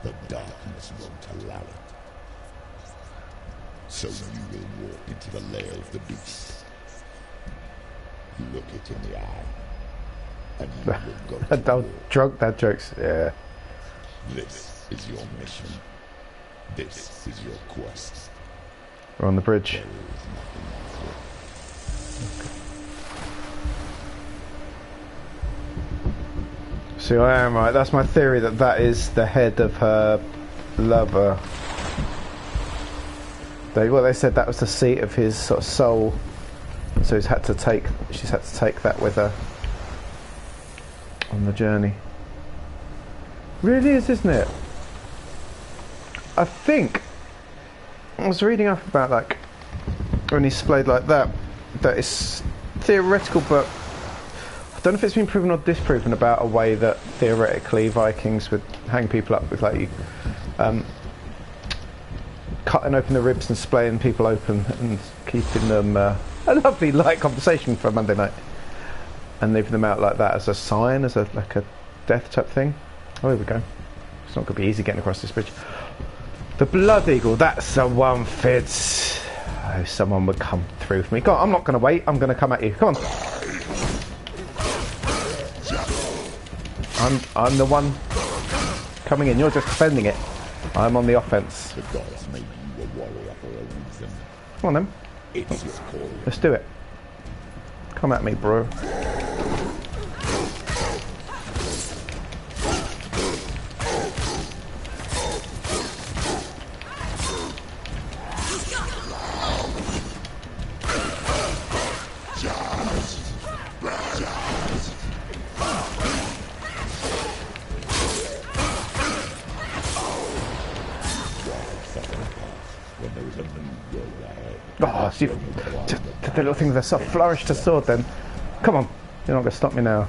S5: The darkness won't allow it. So you will walk into the lair of the beast. Look it in the eye. and you will go to
S1: Adult
S5: war.
S1: drunk dad jokes. Yeah.
S5: This is your mission. This is your quest.
S1: We're on the bridge.
S5: There is nothing else.
S1: See, I am right. That's my theory, that that is the head of her lover. They said that was the seat of his sort of soul. So she's had to take that with her on the journey. Really is, isn't it? I think I was reading up about, like, when he's splayed like that it's theoretical, but I don't know if it's been proven or disproven about a way that theoretically Vikings would hang people up with, like, you cutting open the ribs and splaying people open and keeping them a lovely light conversation for a Monday night, and leaving them out like that as a sign, as like a death type thing. Oh, here we go. It's not going to be easy getting across this bridge. The Blood Eagle, that's the one, Fitz. Oh, someone would come through for me. Go on, I'm not going to wait. I'm going to come at you. Come on. I'm the one coming in. You're just defending it. I'm on the offense.
S5: The gods made you a warrior for a reason.
S1: Come on then.
S5: It's your calling.
S1: Let's do it. Come at me, bro. Oh, see, the little thing with a soft flourish to sword then. Come on, you're not going to stop me now.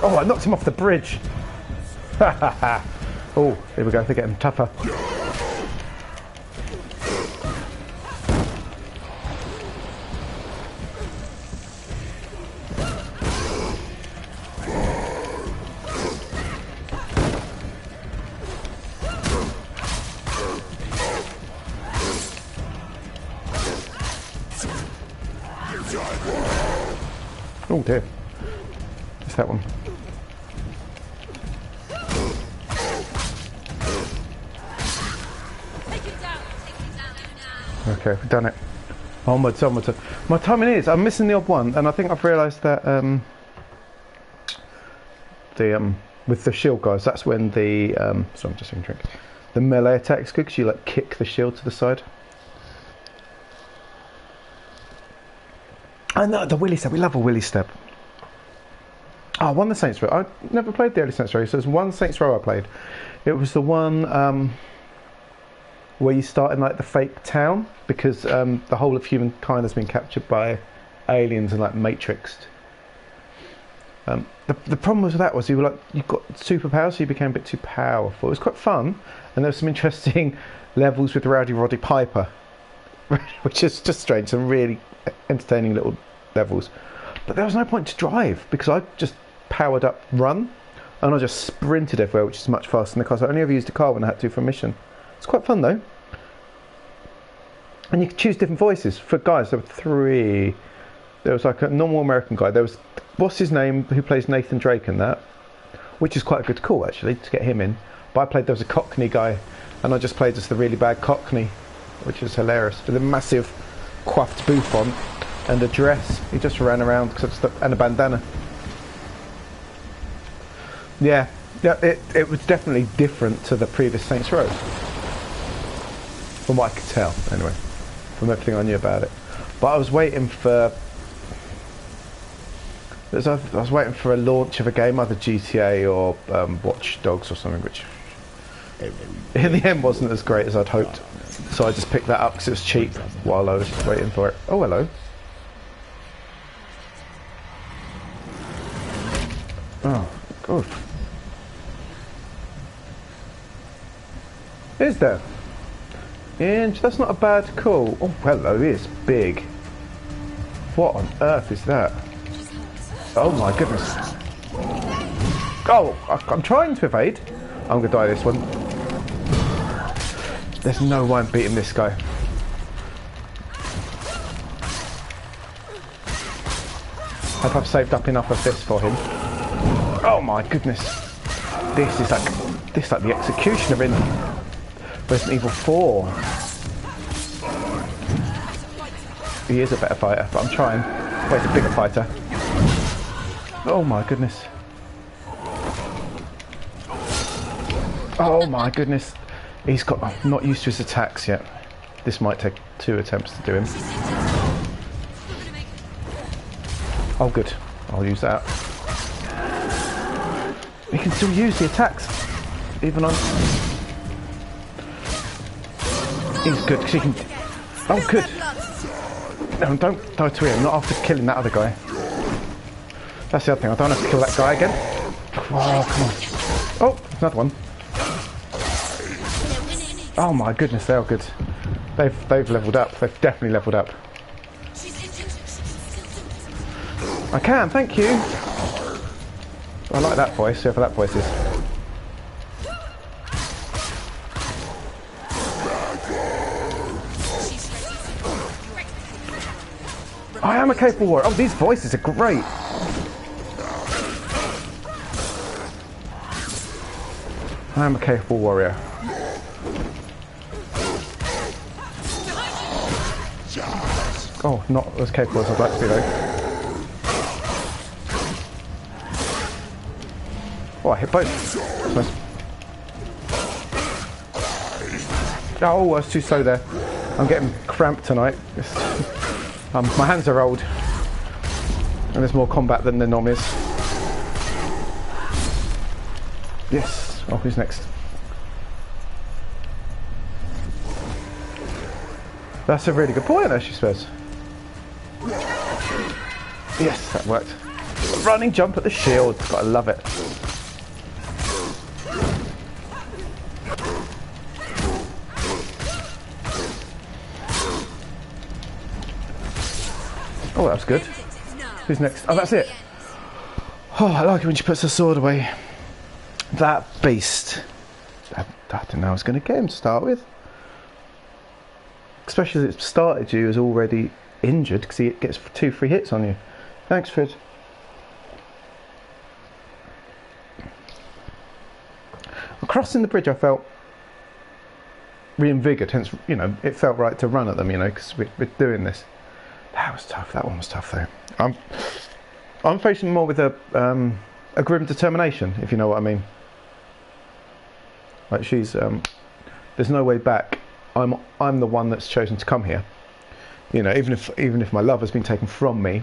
S1: Oh, I knocked him off the bridge. Ha ha ha. Oh, here we go, they're getting tougher. Oh dear. It's that one. Okay, we've done it. Onwards, onwards. My timing is, I'm missing the odd one, and I think I've realised that with the shield guys, that's when the sorry, I'm just having a drink. The melee attack's good because you like kick the shield to the side. And the willy step, we love a willy step. Oh, I won the Saints Row. I never played the early Saints Row, so there's one Saints Row I played. It was the one where you start in like the fake town, because the whole of humankind has been captured by aliens and like matrixed. The problem with that was you got superpowers, so you became a bit too powerful. It was quite fun, and there was some interesting levels with Rowdy Roddy Piper, which is just strange, some really entertaining little levels. But there was no point to drive, because I just powered up run, and I just sprinted everywhere, which is much faster than the car. So I only ever used a car when I had to for a mission. It's quite fun though. And you could choose different voices. For guys, there were 3. There was like a normal American guy. There was, what's his name, who plays Nathan Drake in that, which is quite a good call actually, to get him in. But there was a Cockney guy, and I just played as the really bad Cockney, which is hilarious, with a massive coiffed bouffant and a dress. He just ran around and a bandana. Yeah, it was definitely different to the previous Saints Row, from what I could tell anyway, from everything I knew about it. But I was waiting for I was waiting for a launch of a game, either GTA or Watch Dogs or something, which in the end wasn't as great as I'd hoped. So I just picked that up because it was cheap while I was waiting for it. Oh, hello. Oh, good. Is there? And that's not a bad call. Oh, hello, it's big. What on earth is that? Oh my goodness. Oh, I'm trying to evade. I'm going to die this one. There's no way I'm beating this guy. Hope I've saved up enough of this for him. Oh my goodness. This is like the executioner in Resident Evil 4. He is a better fighter, but I'm trying. Well, he's a bigger fighter. Oh my goodness. Oh my goodness. I'm not used to his attacks yet. This might take 2 attempts to do him. Oh good. I'll use that. He can still use the attacks. Even on... He's good because he can... Oh good. No, don't die to him. Not after killing that other guy. That's the other thing. I don't have to kill that guy again. Oh, come on. Oh, another one. Oh my goodness, they are good. They've leveled up. They've definitely leveled up. I can, thank you. I like that voice, whoever that voice is. I am a capable warrior. Oh, these voices are great. I am a capable warrior. Oh, not as capable as I'd like to be though. Oh, I hit both. Nice. Oh, I was too slow there. I'm getting cramped tonight. My hands are old. And there's more combat than the nom is. Yes. Oh, who's next? That's a really good point, as she says. Yes, that worked. Running jump at the shield. Gotta love it. Oh, that was good. Who's next? Oh, that's it. Oh, I like it when she puts her sword away. That beast. I didn't know I was going to get him to start with. Especially as it started you as already injured because he gets 2 free hits on you. Thanks, Fred. Crossing the bridge, I felt reinvigorated. Hence, you know, it felt right to run at them. You know, because we're doing this. That was tough. That one was tough, though. I'm facing more with a grim determination, if you know what I mean. Like she's, there's no way back. I'm the one that's chosen to come here. You know, even if my love has been taken from me,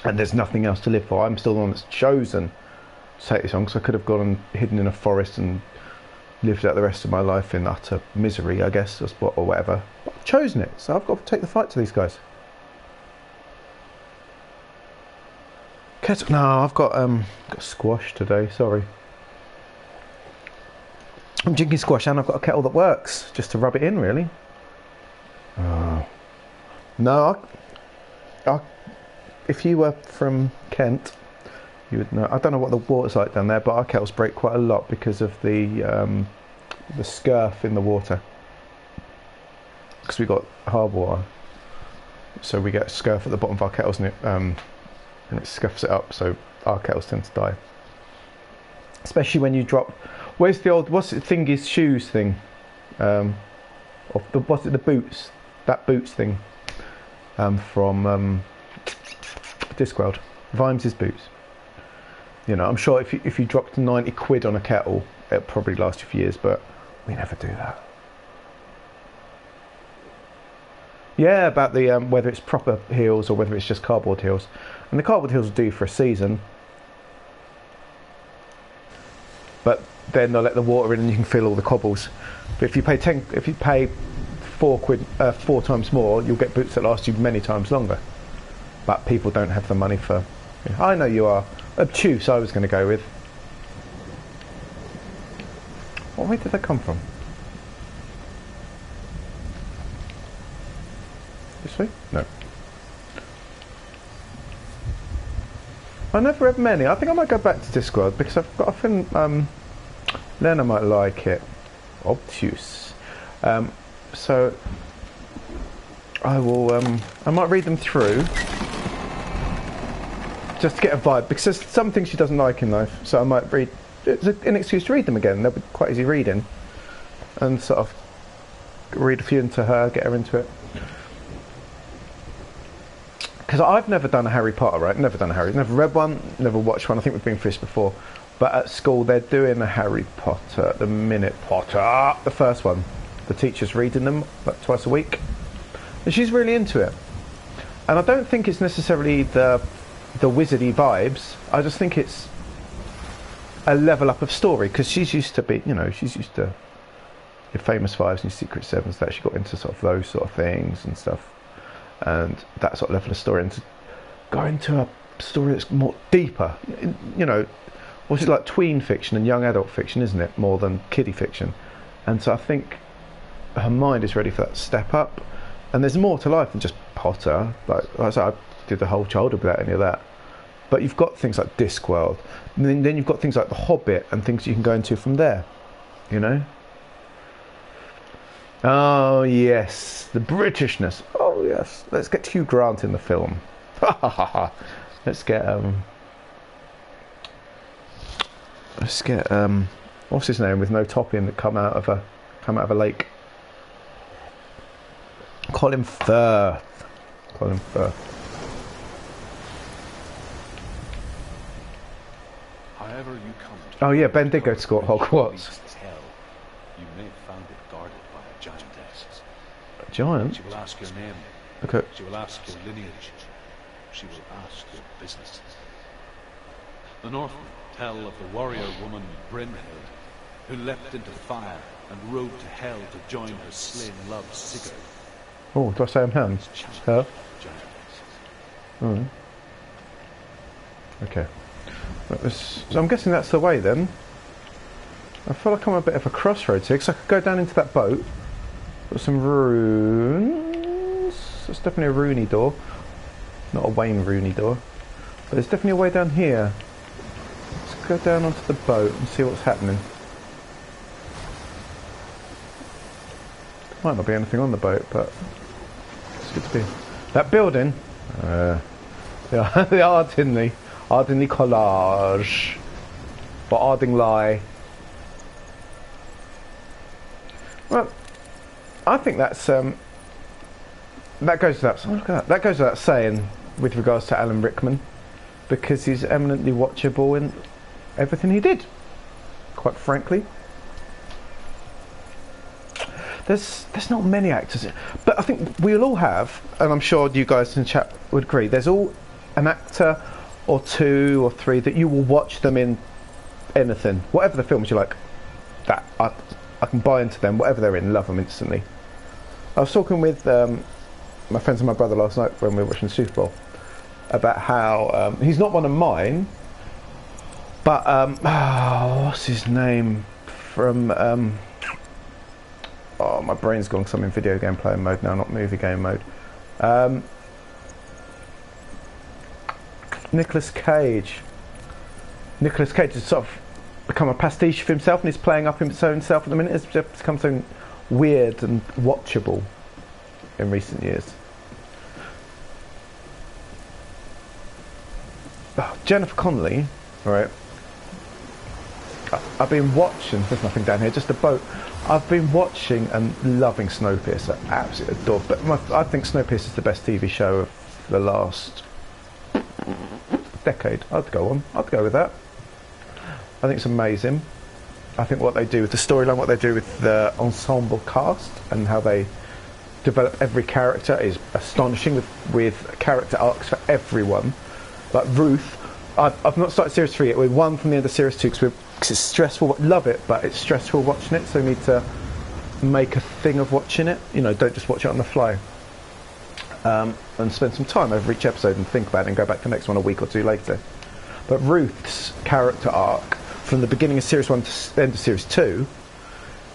S1: and there's nothing else to live for, I'm still the one that's chosen to take this on. Because I could have gone and hidden in a forest and lived out the rest of my life in utter misery, I guess, or whatever. But I've chosen it, so I've got to take the fight to these guys. No, I've got squash today. Sorry. I'm drinking squash and I've got a kettle that works, just to rub it in, really. No, if you were from Kent, you would know. I don't know what the water's like down there, but our kettles break quite a lot because of the scurf in the water. Because we got hard water, so we get scurf at the bottom of our kettles, and it scuffs it up, so our kettles tend to die. Especially when you drop. Where's the old? What's it? Thingy's shoes thing? What's it? The boots. That boots thing. From Discworld. Vimes' boots. You know, I'm sure if you dropped 90 quid on a kettle, it'll probably last you for years, but we never do that. Yeah, about the whether it's proper heels or whether it's just cardboard heels. And the cardboard heels will do for a season. But then they'll let the water in and you can feel all the cobbles. But if you pay 4 quid, 4 times more, you'll get boots that last you many times longer. But people don't have the money for... You know, I know you are. Obtuse, I was going to go with. What way did they come from? This way? No. I never read many. I think I might go back to Discworld because I've got a feeling Lena might like it. Obtuse. So I will. I might read them through just to get a vibe because there's some things she doesn't like in life. So I might read. It's an excuse to read them again. They'll be quite easy reading, and sort of read a few into her, get her into it. Because I've never done a Harry Potter, right? Never done a Harry. Never read one, never watched one. I think we've been through this before. But at school, they're doing a Harry Potter at the minute. Potter! The first one. The teacher's reading them like twice a week. And she's really into it. And I don't think it's necessarily the wizardy vibes. I just think it's a level up of story. Because she's used to be, you know, she's used to your Famous Fives and your Secret Sevens. That she got into sort of those sort of things and stuff. And that sort of level of story, and to go into a story that's more deeper, you know, what's it like, tween fiction and young adult fiction, isn't it, more than kiddie fiction? And so I think her mind is ready for that step up, and there's more to life than just Potter. Like I said, I did the whole childhood without any of that, but you've got things like Discworld, and then you've got things like The Hobbit and things you can go into from there, you know. Oh yes, the Britishness. Oh yes, let's get Hugh Grant in the film. Let's get what's his name with no top in that come out of a lake. Colin Firth.
S3: However you come to
S1: Oh yeah, Ben did go to school at Hogwarts.
S3: You may have found it guarded by a giantess.
S1: A giant?
S3: She will ask your name.
S1: Okay.
S3: She will ask your lineage. She will ask your business. The Northmen tell of the warrior woman Brynhild, who leapt into fire and rode to hell to join her slain love Sigurd.
S1: Oh, do I say him? Her?
S3: Giantess.
S1: Okay. So I'm guessing that's the way then. I feel like I'm a bit of a crossroads here, because I could go down into that boat. Got some runes. That's definitely a Rooney door. Not a Wayne Rooney door. But there's definitely a way down here. Let's go down onto the boat and see what's happening. Might not be anything on the boat, but it's good to be. That building. The Ardingly Collage. But Ardingly. Well, I think that's that goes without. Oh, look at that. That goes without saying with regards to Alan Rickman, because he's eminently watchable in everything he did. Quite frankly, there's not many actors, but I think we'll all have, and I'm sure you guys in the chat would agree. There's all an actor or two or three that you will watch them in anything, whatever the films you like. That I can buy into them, whatever they're in, love them instantly. I was talking with my friends and my brother last night when we were watching Super Bowl about how he's not one of mine, but what's his name from oh, my brain's gone because I'm in video game playing mode now, not movie game mode. Nicolas Cage has sort of become a pastiche of himself, and he's playing up himself at the minute. It's just become so weird and watchable in recent years. Oh, Jennifer Connelly, right? I've been watching. There's nothing down here, just a boat. I've been watching and loving Snowpiercer. Absolutely adore. But I think Snowpiercer is the best TV show of the last decade. I'd go with that. I think it's amazing. I think what they do with the storyline, what they do with the ensemble cast, and how they develop every character is astonishing, with character arcs for everyone. Like Ruth, I've not started series 3 yet. We're one from the end of series 2 because it's stressful. Love it, but it's stressful watching it, so we need to make a thing of watching it. You know, don't just watch it on the fly. And spend some time over each episode and think about it and go back to the next one a week or two later. But Ruth's character arc from the beginning of series 1 to the end of series 2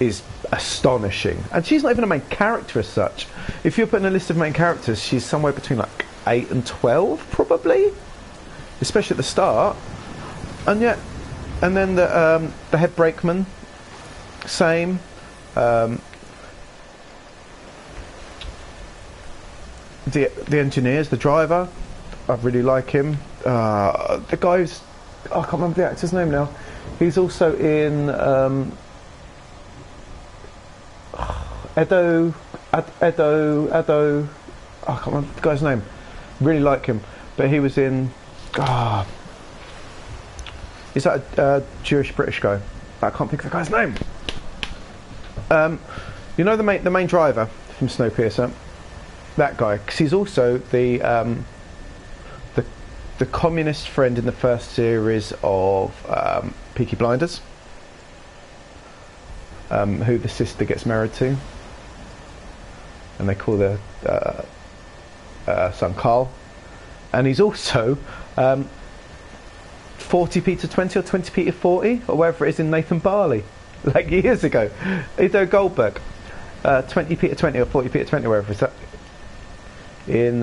S1: is astonishing. And she's not even a main character as such. If you're putting a list of main characters, she's somewhere between like 8 and 12 probably. especially at the start. And yet, and then the head brakeman, same. The engineers, the driver, I really like him. The guy's, I can't remember the actor's name now. He's also in Edo. I can't remember the guy's name. Really like him, but he was in. Is that a Jewish British guy? I can't think of the guy's name. You know the main driver from Snowpiercer, that guy, because he's also the communist friend in the first series of Peaky Blinders, who the sister gets married to, and they call their son Carl, and he's also 40p to 20 or 20p to 40 or wherever it is in Nathan Barley, like years ago. Ido Goldberg, 20p to 20 or 40p to 20, wherever it's at, in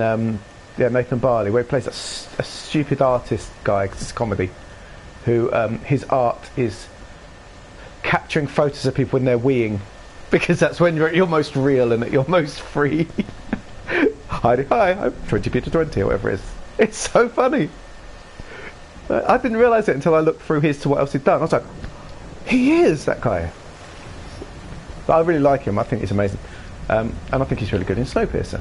S1: Nathan Barley, where he plays a stupid artist guy, 'cause it's a comedy, who his art is capturing photos of people when they're weeing, because that's when you're at your most real and at your most free. Hi, I'm 20p to 20 or whatever it is. It's so funny. I didn't realise it until I looked through his to what else he'd done. I was like, he is that guy. But I really like him. I think he's amazing. And I think he's really good in Snowpiercer.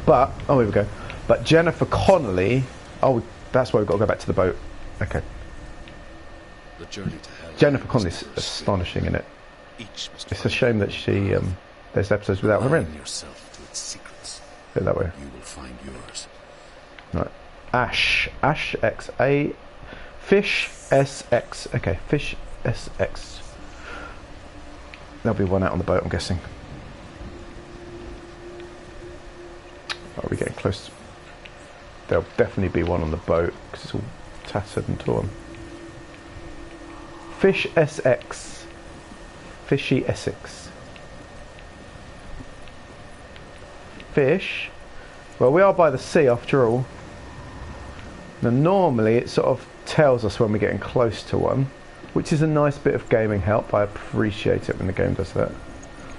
S1: But, oh, here we go. But Jennifer Connelly, oh, that's why we've got to go back to the boat. Okay.
S3: The journey to hell.
S1: Jennifer Connelly's astonishing in it. It's a shame that she, there's episodes without her in.
S3: Yourself to its secrets.
S1: Go that way.
S3: You will find yours.
S1: Right. Ash XA, Fish SX. Okay, Fish SX. There'll be one out on the boat, I'm guessing. Are we getting close? There'll definitely be one on the boat because it's all tattered and torn. Fish SX. Fishy Essex. Fish. Well, we are by the sea after all. Now normally it sort of tells us when we're getting close to one, which is a nice bit of gaming help. I appreciate it when the game does that.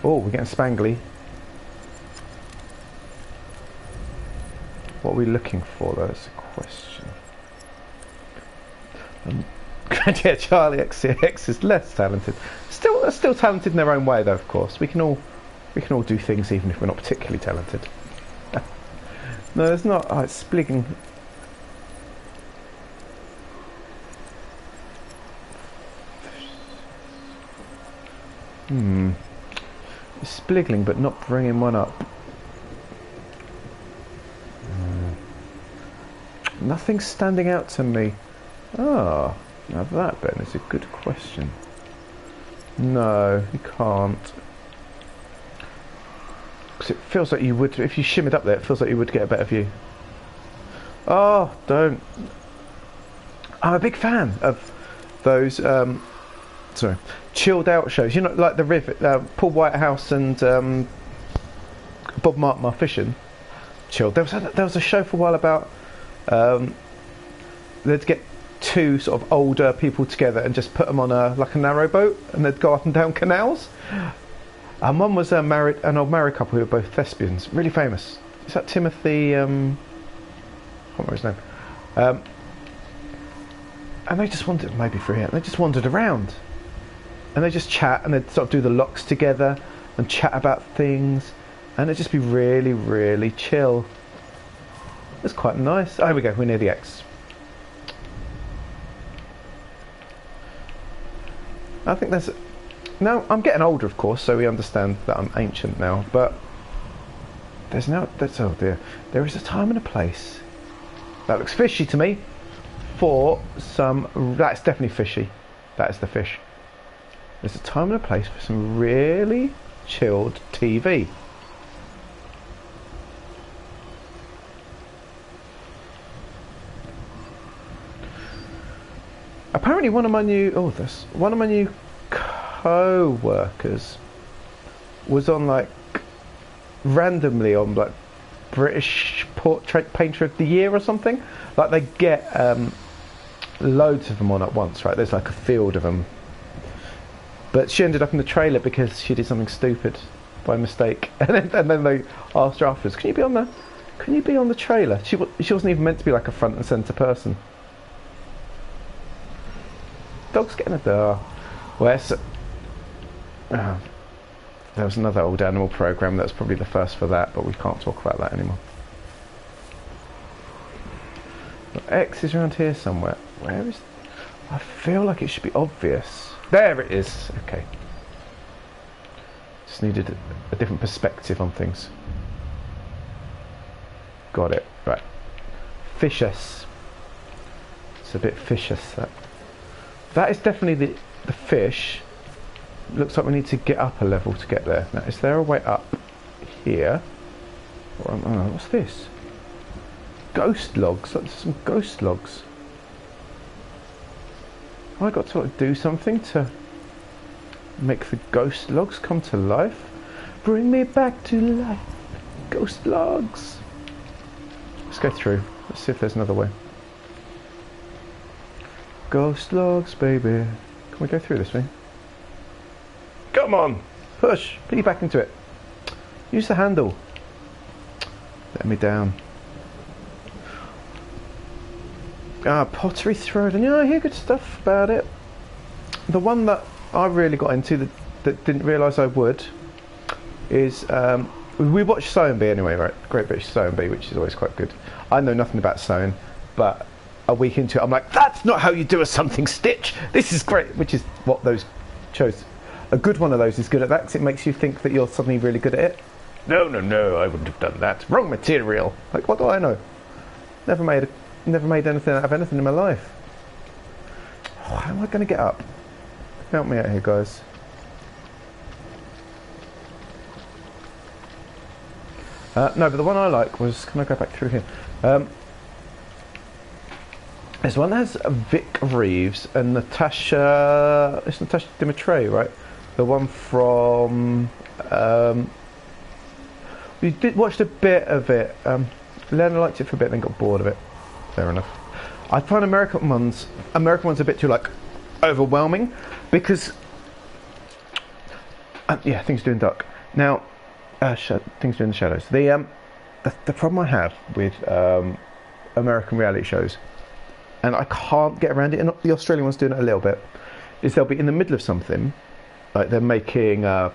S1: Oh, we're getting spangly. What are we looking for? That's a question. Yeah, Charlie XCX is less talented. Still talented in their own way, though. Of course, we can all do things even if we're not particularly talented. No, there's not. Oh, it's spligging. It's spliggling, but not bringing one up. Nothing's standing out to me. Ah, now that, Ben, is a good question. No, you can't. Because it feels like you would, if you shimmered up there, it feels like you would get a better view. Oh, don't. I'm a big fan of those, chilled out shows. You know, like the River, Paul Whitehouse and Bob Markmar fishing. Chilled. There was a show for a while about they'd get two sort of older people together and just put them on a narrow boat, and they'd go up and down canals. And one was an old married couple who were both thespians, really famous. Is that Timothy? I can't remember his name. And they just wandered, maybe for here. They just wandered around, and they just chat, and they'd sort of do the locks together and chat about things, and it'd just be really, really chill. It's quite nice. Oh, here we go. We're near the X. I think there's. Now I'm getting older, of course, so we understand that I'm ancient now. But there's now. That's, oh dear. There is a time and a place. That looks fishy to me. For some. That's definitely fishy. That is the fish. There's a time and a place for some really chilled TV. Apparently one of my new co-workers was on randomly on British Portrait Painter of the Year or something. Like they get loads of them on at once, right? There's like a field of them. But she ended up in the trailer because she did something stupid by mistake, and then they asked her afterwards, "Can you be on the trailer?" She wasn't even meant to be like a front and centre person. Dog's getting a door. Where's there was another old animal program that was probably the first for that, but we can't talk about that anymore. X is around here somewhere. Where is? I feel like it should be obvious. There it is. Okay. Just needed a different perspective on things. Got it. Right. Fishes. It's a bit fishes. That is definitely the fish. Looks like we need to get up a level to get there. Now, is there a way up here? Or, what's this? Ghost logs. That's some ghost logs. Have I got to do something to make the ghost logs come to life? Bring me back to life. Ghost logs. Let's go through. Let's see if there's another way. Ghost logs, baby. Can we go through this thing? Come on! Push! Put you back into it. Use the handle. Let me down. Pottery Throne. Yeah, I hear good stuff about it. The one that I really got into that didn't realise I would is we watched Sewing Bee anyway, right? Great British Sewing Bee, which is always quite good. I know nothing about sewing, but a week into it I'm like, that's not how you do a something stitch. This is great, which is what those shows. A good one of those is good at that because it makes you think that you're suddenly really good at it. No, I wouldn't have done that. Wrong material. Like, what do I know? Never made anything out of anything in my life. Oh, how am I going to get up? Help me out here, guys. No, but the one I like was... Can I go back through here? This one has Vic Reeves and Natasha... It's Natasha Dimitrou, right? The one from... we watched a bit of it. Lena liked it for a bit, then got bored of it. Fair enough. I find American ones a bit too like overwhelming because yeah, things do in dark. Now, things do in the shadows. The problem I have with American reality shows, and I can't get around it, and the Australian one's doing it a little bit, is they'll be in the middle of something, like they're making I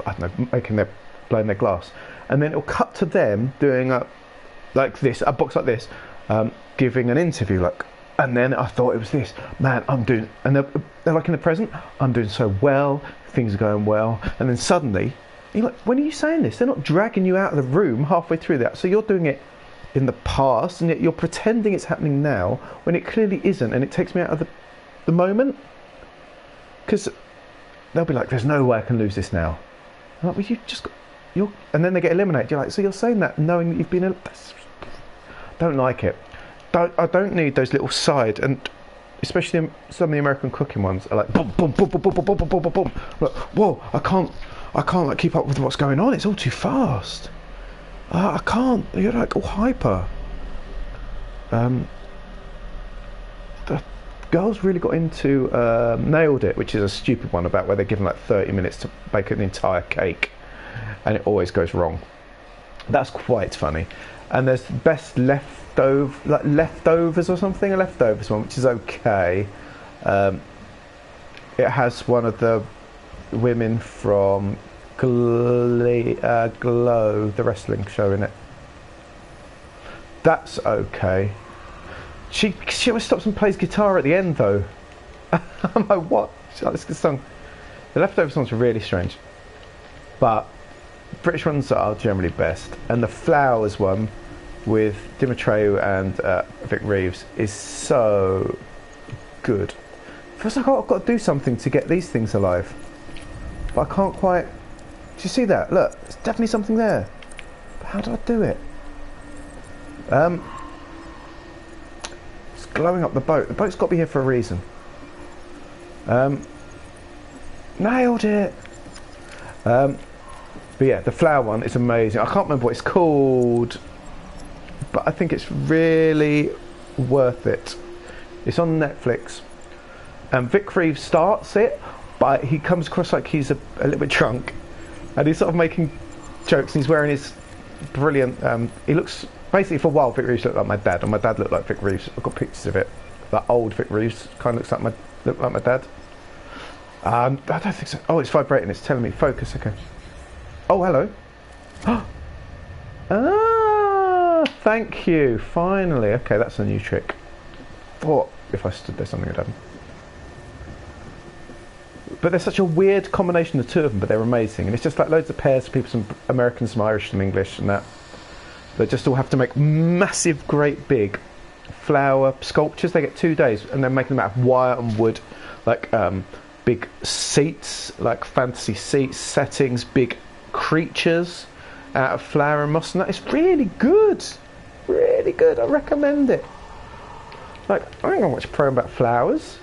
S1: don't know, blowing their glass, and then it'll cut to them doing like this, a box like this. Giving an interview, like, and then I thought it was this, man, I'm doing, and they're like in the present, I'm doing so well, things are going well, and then suddenly, you're like, when are you saying this? They're not dragging you out of the room halfway through that, so you're doing it in the past, and yet you're pretending it's happening now, when it clearly isn't, and it takes me out of the moment, because they'll be like, there's no way I can lose this now. I'm like, well, you just got, and then they get eliminated, you're like, so you're saying that knowing that you've been, don't like it. I don't need those little side, and especially some of the American cooking ones are like boom, boom, boom, boom, boom, boom, boom, boom, boom, boom. Like, whoa, I can't like keep up with what's going on. It's all too fast. I can't. You're like all hyper. The girls really got into Nailed It, which is a stupid one about where they're given like 30 minutes to bake an entire cake, and it always goes wrong. That's quite funny. And there's best leftovers or something, a leftovers one, which is okay. It has one of the women from Glow, the wrestling show, in it. That's okay. She always stops and plays guitar at the end though. I'm like, what? She's like, this good song. The leftovers ones are really strange, but British ones are generally best, and the Flowers one with Dimitrou and Vic Reeves is so good. Feels like I've got to do something to get these things alive, but I can't quite. Do you see that? Look, there's definitely something there, but how do I do it? It's glowing up the boat. The boat's got to be here for a reason. Nailed it. But yeah, the flower one is amazing. I can't remember what it's called. but I think it's really worth it. It's on Netflix. Vic Reeves starts it, but he comes across like he's a little bit drunk, and he's sort of making jokes. And he's wearing his brilliant. He looks basically, for a while, Vic Reeves looked like my dad, and my dad looked like Vic Reeves. I've got pictures of it. That old Vic Reeves kind of looked like my dad. I don't think so. Oh, it's vibrating. It's telling me focus. Okay. Oh, hello. Ah, thank you. Finally. Okay, that's a new trick. Thought if I stood there, something would happen. But they're such a weird combination, the two of them, but they're amazing. And it's just like loads of pairs of people, some Americans, some Irish, some English, and that. They just all have to make massive, great, big flower sculptures. They get 2 days, and they're making them out of wire and wood, like big seats, like fantasy seats, settings, big creatures out of flower and moss, and that is really good. Really good. I recommend it. Like, I don't know much program about flowers.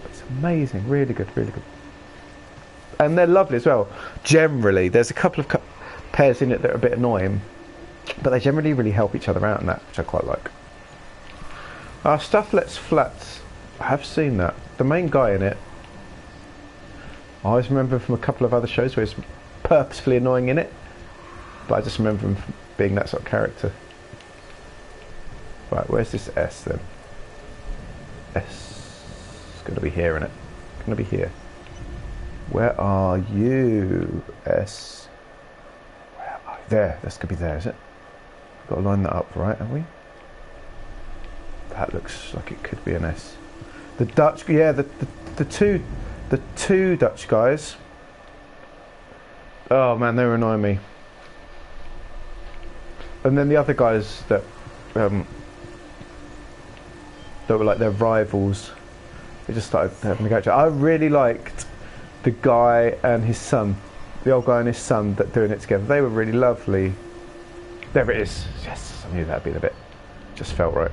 S1: But it's amazing. Really good, really good. And they're lovely as well. Generally, there's a couple of pairs in it that are a bit annoying, but they generally really help each other out in that, which I quite like. Stuff Lets Flats. I have seen that. The main guy in it, I always remember from a couple of other shows where he's purposefully annoying in it, but I just remember him being that sort of character. Right, where's this S then? S. It's going to be here, isn't it? It's going to be here. Where are you, S? Where are you? There, that's going to be there, is it? Got to line that up, right, have we? That looks like it could be an S. The Dutch, yeah, the two Dutch guys. Oh man, they were annoying me. And then the other guys that were like their rivals, they just started having a go at each other. I really liked the guy and his son, the old guy and his son that doing it together. They were really lovely. There it is. Yes, I knew that'd be the bit. Just felt right.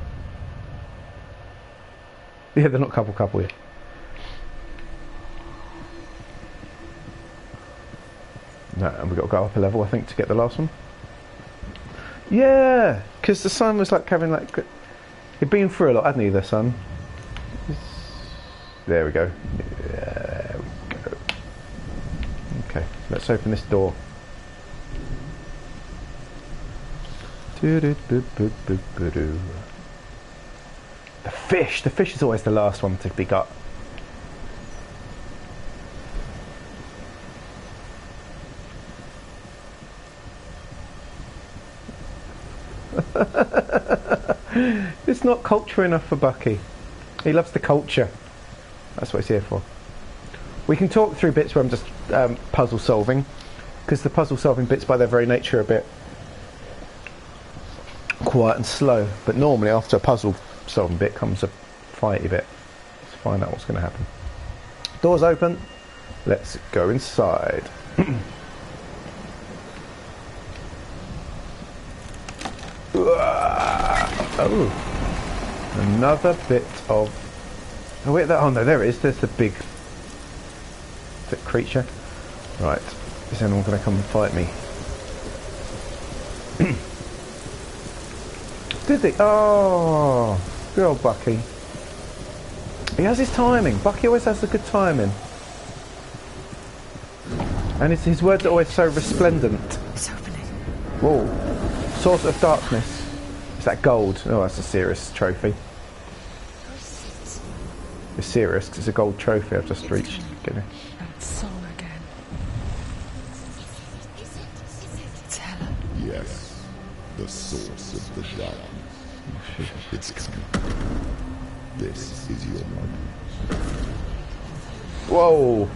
S1: Yeah, they're not couple yet. No, and we've got to go up a level, I think, to get the last one. Yeah, because the son was like having like... He'd been through a lot, hadn't he, the son? There we go. There we go. Okay, let's open this door. The fish! The fish is always the last one to be got. It's not culture enough for Bucky. He loves the culture. That's what he's here for. We can talk through bits where I'm just puzzle solving, because the puzzle solving bits by their very nature are a bit quiet and slow. But normally after a puzzle solving bit comes a fighty bit. Let's find out what's going to happen. Doors open. Let's go inside. Oh, another bit of... Oh wait, oh no, there it is. There's the big creature. Right, is anyone going to come and fight me? Did he? Oh, good old Bucky. He has his timing. Bucky always has the good timing. And his words are always so resplendent.
S4: It's opening.
S1: Whoa. Source of darkness. Is that gold? Oh, that's a serious trophy. It's serious because it's a gold trophy I've just reached.
S4: That song again. Tell her.
S5: Yes, the source of the darkness. It's coming. This is your moment.
S1: Whoa.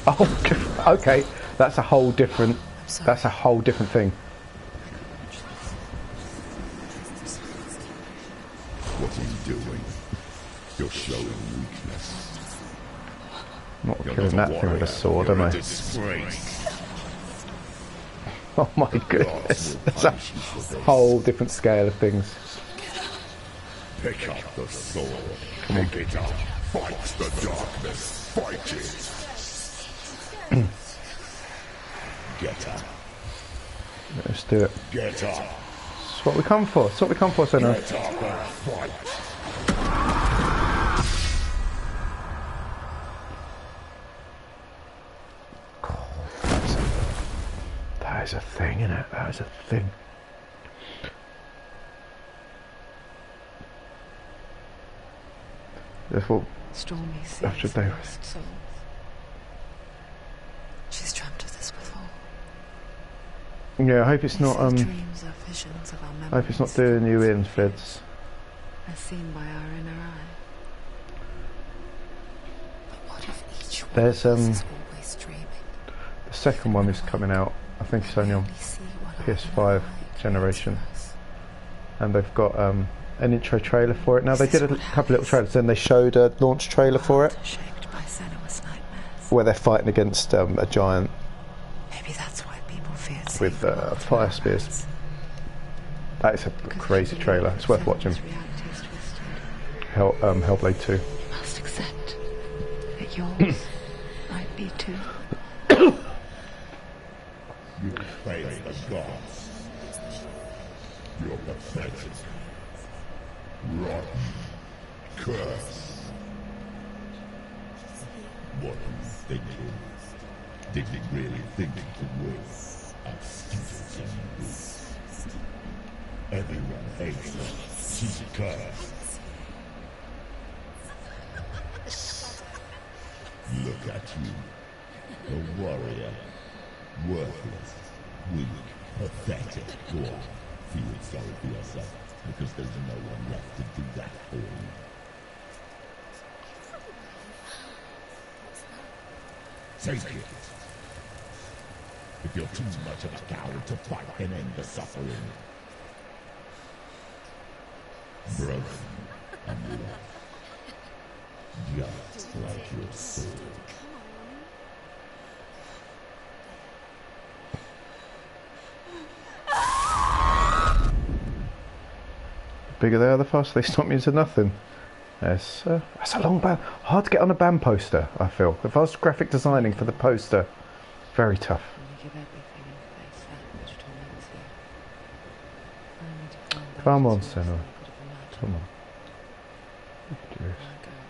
S1: Oh, okay. That's a whole different. That's a whole different thing.
S5: What are you doing? You're showing weakness.
S1: I'm not killing that thing with a sword, am I? Oh my goodness. That's a whole different scale of things.
S5: Pick up the sword. Pick it up. Fight the darkness. Fight it. Get up.
S1: Let's do it.
S5: Get up.
S1: That's what we come for. That's what we come for, Senua.
S5: Let our fight.
S1: That is a thing, isn't it? That is a thing. Therefore,
S2: Stormy seas
S1: after they
S2: lost souls. She's dreamt of this before.
S1: yeah, I hope it's not
S2: Dreams are visions of our memories.
S1: I hope it's not doing you in, Fids.
S2: As seen by our inner eye. But what if each one
S1: There's
S2: of us is always dreaming?
S1: the second one is coming out. I think it's only on
S2: Only see what our
S1: PS5
S2: inner eye
S1: generation.
S2: creates for us.
S1: And they've got an intro trailer for it. Now they did a couple little trailers, then they showed a launch trailer for it,
S2: Shaped by Senua's nightmares.
S1: where they're fighting against a giant
S2: Maybe that's why people feared
S1: with
S2: seeing the world
S1: fire
S2: through our
S1: spears.
S2: eyes.
S1: That is a crazy trailer. It's worth watching.
S2: Senua's reality is twisted.
S1: Hellblade 2.
S2: You must accept that yours might be too.
S5: You praise the gods. You're pathetic. Rotten. Curse. What are you thinking? Did you really think you could win? I'm stupid and weak. Everyone hates her. She's cursed. Look at you. A warrior. Worthless. Weak. Pathetic. Go on. Feel sorry for yourself, because there's no one left to do that for you. Take it. If you're too much of a coward to fight and end the suffering. Broken and left. Just like your soul.
S1: Bigger they are, the faster they stop me into nothing. Yes, that's a long band. Hard to get on a band poster, I feel. If I was graphic designing for the poster, very tough.
S2: We give everything in place that which torments you. Only to find that
S1: Come on,
S2: it is
S1: Senua.
S2: worse than you could have imagined.
S1: Come on. Do this.
S2: Why go on?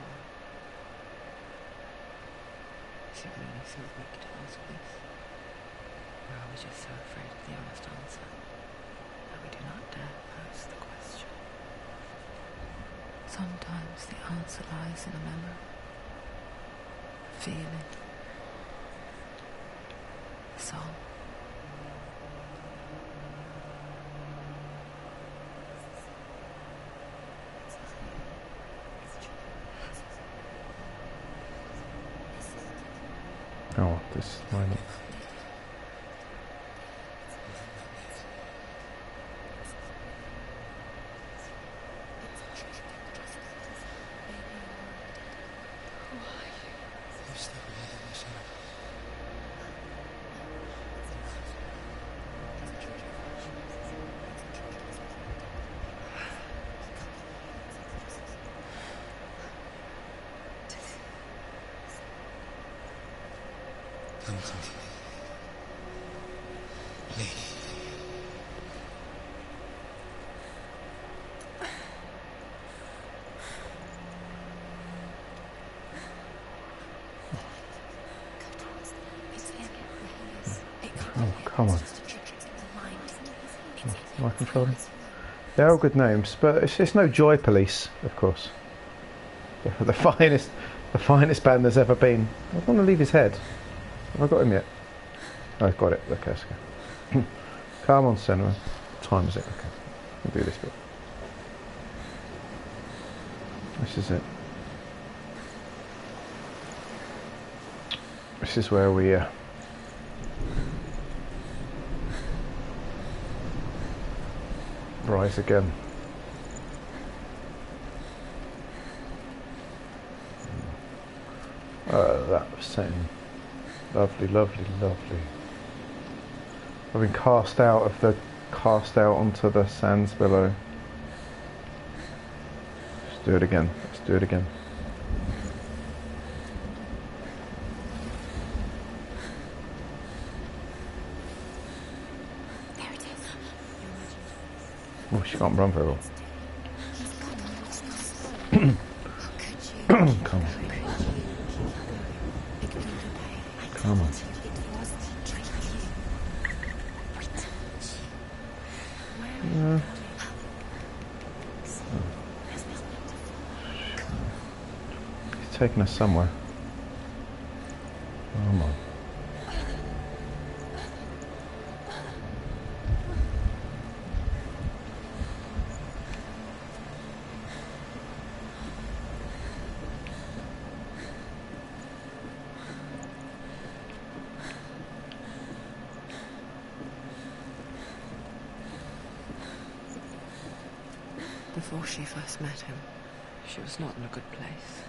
S2: Is it really so weak to ask this? Or are we just so afraid of the honest answer that we do not dare pose the question? Sometimes the answer lies in a memory, a feeling, a song.
S1: Oh, this moment.
S6: Come to me. Please.
S1: Oh, come on. Am I controlling? They're all good names, but it's no Joy Police, of course. The finest band there's ever been. I want to leave his head. Have I got him yet? Oh, I've got it. Okay, let's go. Come on, Senua. What time is it? Okay, we'll do this bit. This is it. This is where we rise again. That was setting. Lovely, lovely, lovely. I've been cast out onto the sands below. Let's do it again. Let's do it again.
S4: There it is.
S1: Oh, she can't run very well. Come on. Come on. Yeah. He's taking us somewhere. Come on.
S2: Before she first met him, she was not in a good place.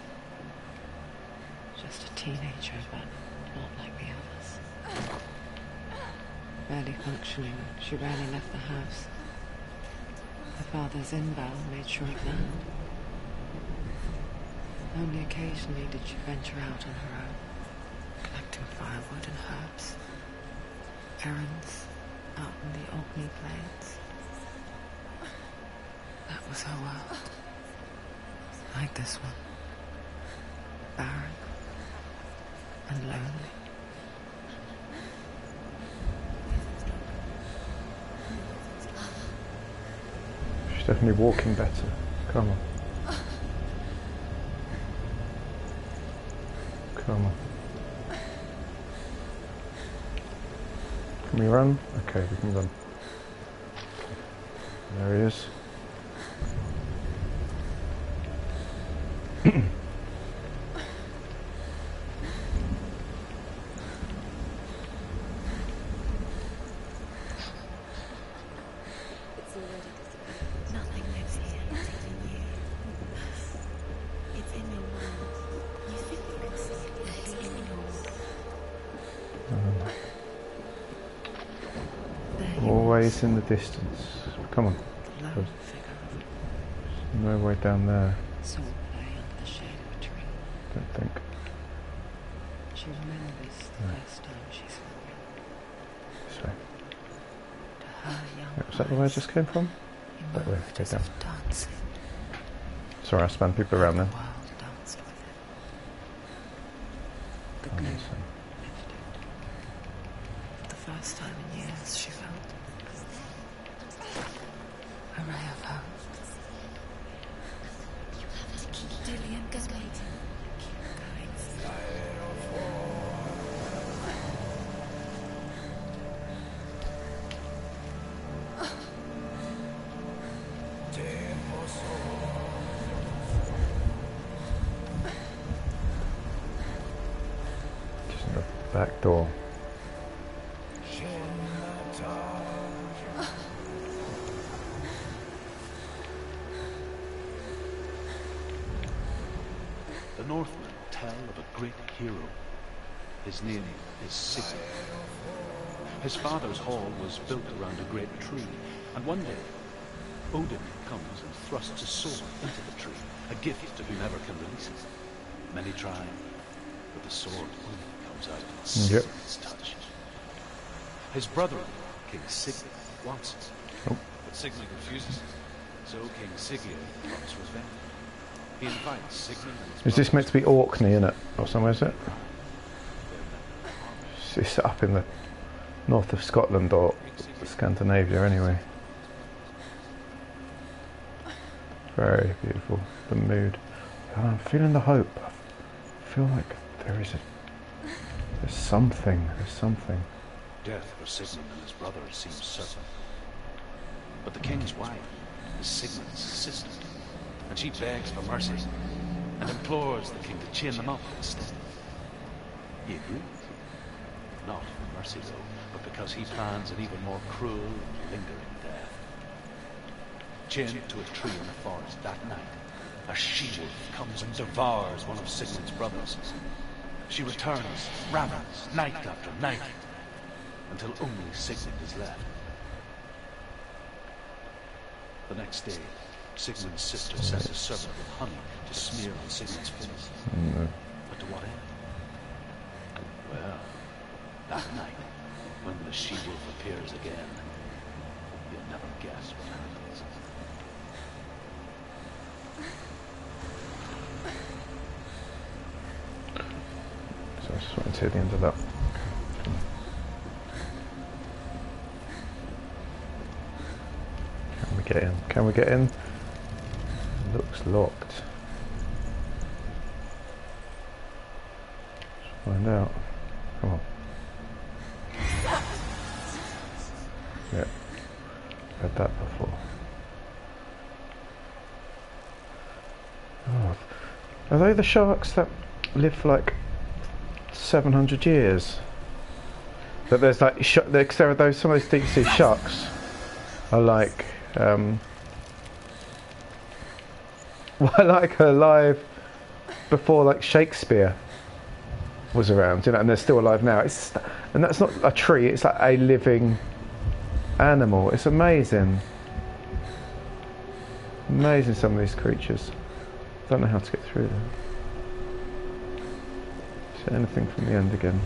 S2: Just a teenager, but not like the others. Barely functioning, she rarely left the house. Her father's inval made sure of that. Only occasionally did she venture out on her own, collecting firewood and herbs. Errands out in the Orkney Plains. That was her world. Like this one. Barren and lonely.
S1: She's definitely walking better. Come on. Come on. Can we run? Okay, we can run. There he is.
S4: Nothing lives here, not even you. It's in your mind. You think you can see it, but it's in yours.
S1: Always in the distance. Come on. There's no way down there.
S2: Saw play under the shade of a tree.
S1: Don't think.
S2: She remembers the first time she saw him.
S1: This way.
S2: To her young
S1: Was that the way I just came from?
S2: he
S1: That way.
S2: moved
S1: Go
S2: as
S1: down.
S2: if dancing.
S1: Sorry, I spun people around
S2: The
S1: there.
S2: world danced with him. The
S1: Oh,
S2: gloom
S1: that's it.
S2: lifted. For the first time in years, she felt a ray of hope.
S4: Dillian, go waiting.
S1: Just in the back door.
S3: The Northmen tell of a great hero. His name is Sigurd. His father's hall was built around a great tree, and one day Odin comes and thrusts a sword into the tree, a gift to whomever can release it. Many try, but the sword only comes out in Sigurd's touch. His brother, King Sigurd, wants it, but Sigmund refuses, so King Sigurd wants revenge. He invites Sigmund and his
S1: Is this meant to be
S3: brothers
S1: Orkney, innit? Or somewhere, is it? It's up in the north of Scotland or Scandinavia anyway. Very beautiful. The mood. Oh, I'm feeling the hope. I feel like there's something. There's something.
S3: Death for Sigmund and his brother seems certain. But the king's wife is Sigmund's sister, and she begs for mercy and implores the king to chain them up instead. He agrees. Not for mercy, though, but because he plans an even more cruel and lingering death. Chained to a tree in the forest that night, a she-wolf comes and devours one of Sigmund's brothers. She returns, ravens, night after night, until only Sigmund is left. The next day, Sigmund's sister sends a servant with honey to smear on Sigmund's face. But to what end? Well, that night, when the she-wolf appears again, you'll never guess what happens.
S1: see the end of that. Can we get in? Can we get in? It looks locked. Let's find out. Come on. Yeah. Had that before. Oh. Are they the sharks that live for like 700 years? But there's like there are those some of those deep sea sharks are like like alive before like Shakespeare was around, you know, and they're still alive now. And that's not a tree; it's like a living animal. It's amazing. Amazing, some of these creatures. Don't know how to get through them. Is there anything from the end again?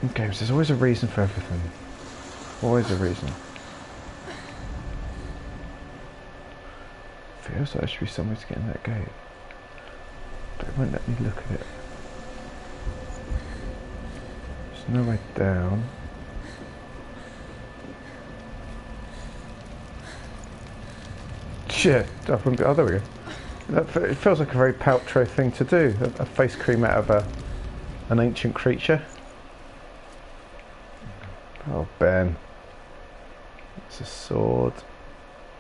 S1: In games, there's always a reason for everything. Always a reason. Feels like there should be somewhere to get in that gate. But it won't let me look at it. There's no way down. Shit, up and oh, there we go. It feels like a very Paltrow thing to do. A face cream out of an ancient creature. Oh, Ben. It's a sword.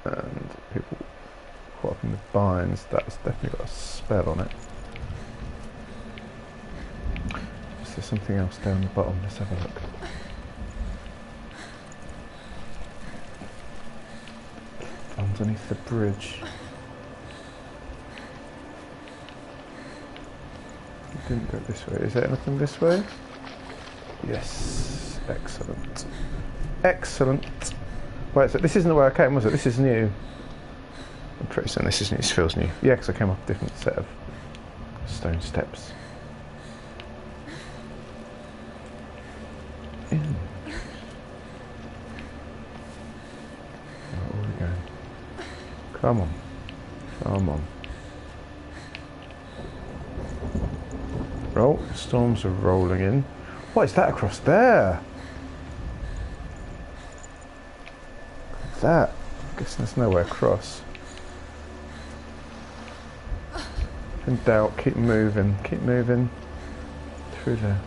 S1: And people caught up in the binds. That's definitely got a spell on it. Is there something else down the bottom? Let's have a look. Underneath the bridge. It didn't go this way. Is there anything this way? Yes. Excellent. Excellent. Wait, so this isn't the way I came, was it? This is new. I'm pretty certain this is new. This feels new. Yeah, because I came off a different set of stone steps. In. Where are we going? Come on. Come on. Roll. Storms are rolling in. What is that across there? What's that? I guess there's nowhere across. In doubt, keep moving. Keep moving. Through there.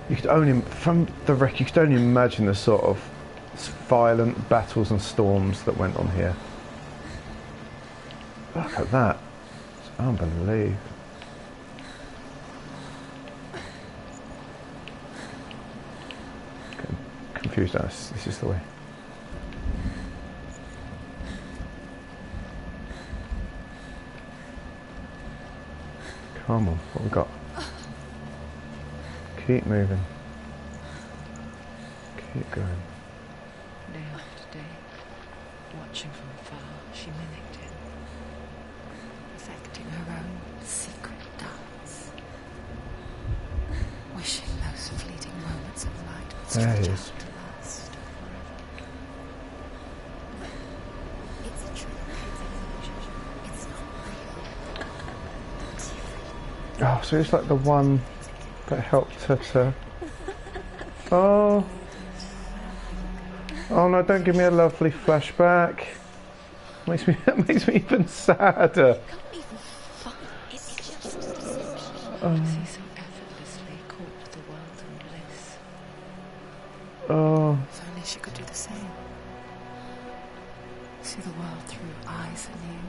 S1: You could only, from the wreck, you could only imagine the sort of violent battles and storms that went on here. Look at that. It's unbelievable. Getting confused now. This is the way. Come on, what we got? Keep moving. Keep going.
S2: Day after day, watching from afar, she mimicked him, perfecting her own secret dance, wishing those fleeting moments of light would
S1: There he
S2: stretch
S1: is.
S2: out to last forever.
S4: It's a trick. It's not real.
S1: Oh, so it's like the one that helped her to... Oh. Oh no, don't give me a lovely flashback. It makes me even sadder.
S2: She so effortlessly caught the world in bliss.
S1: Oh.
S2: If only she could do the same. See the world through eyes anew.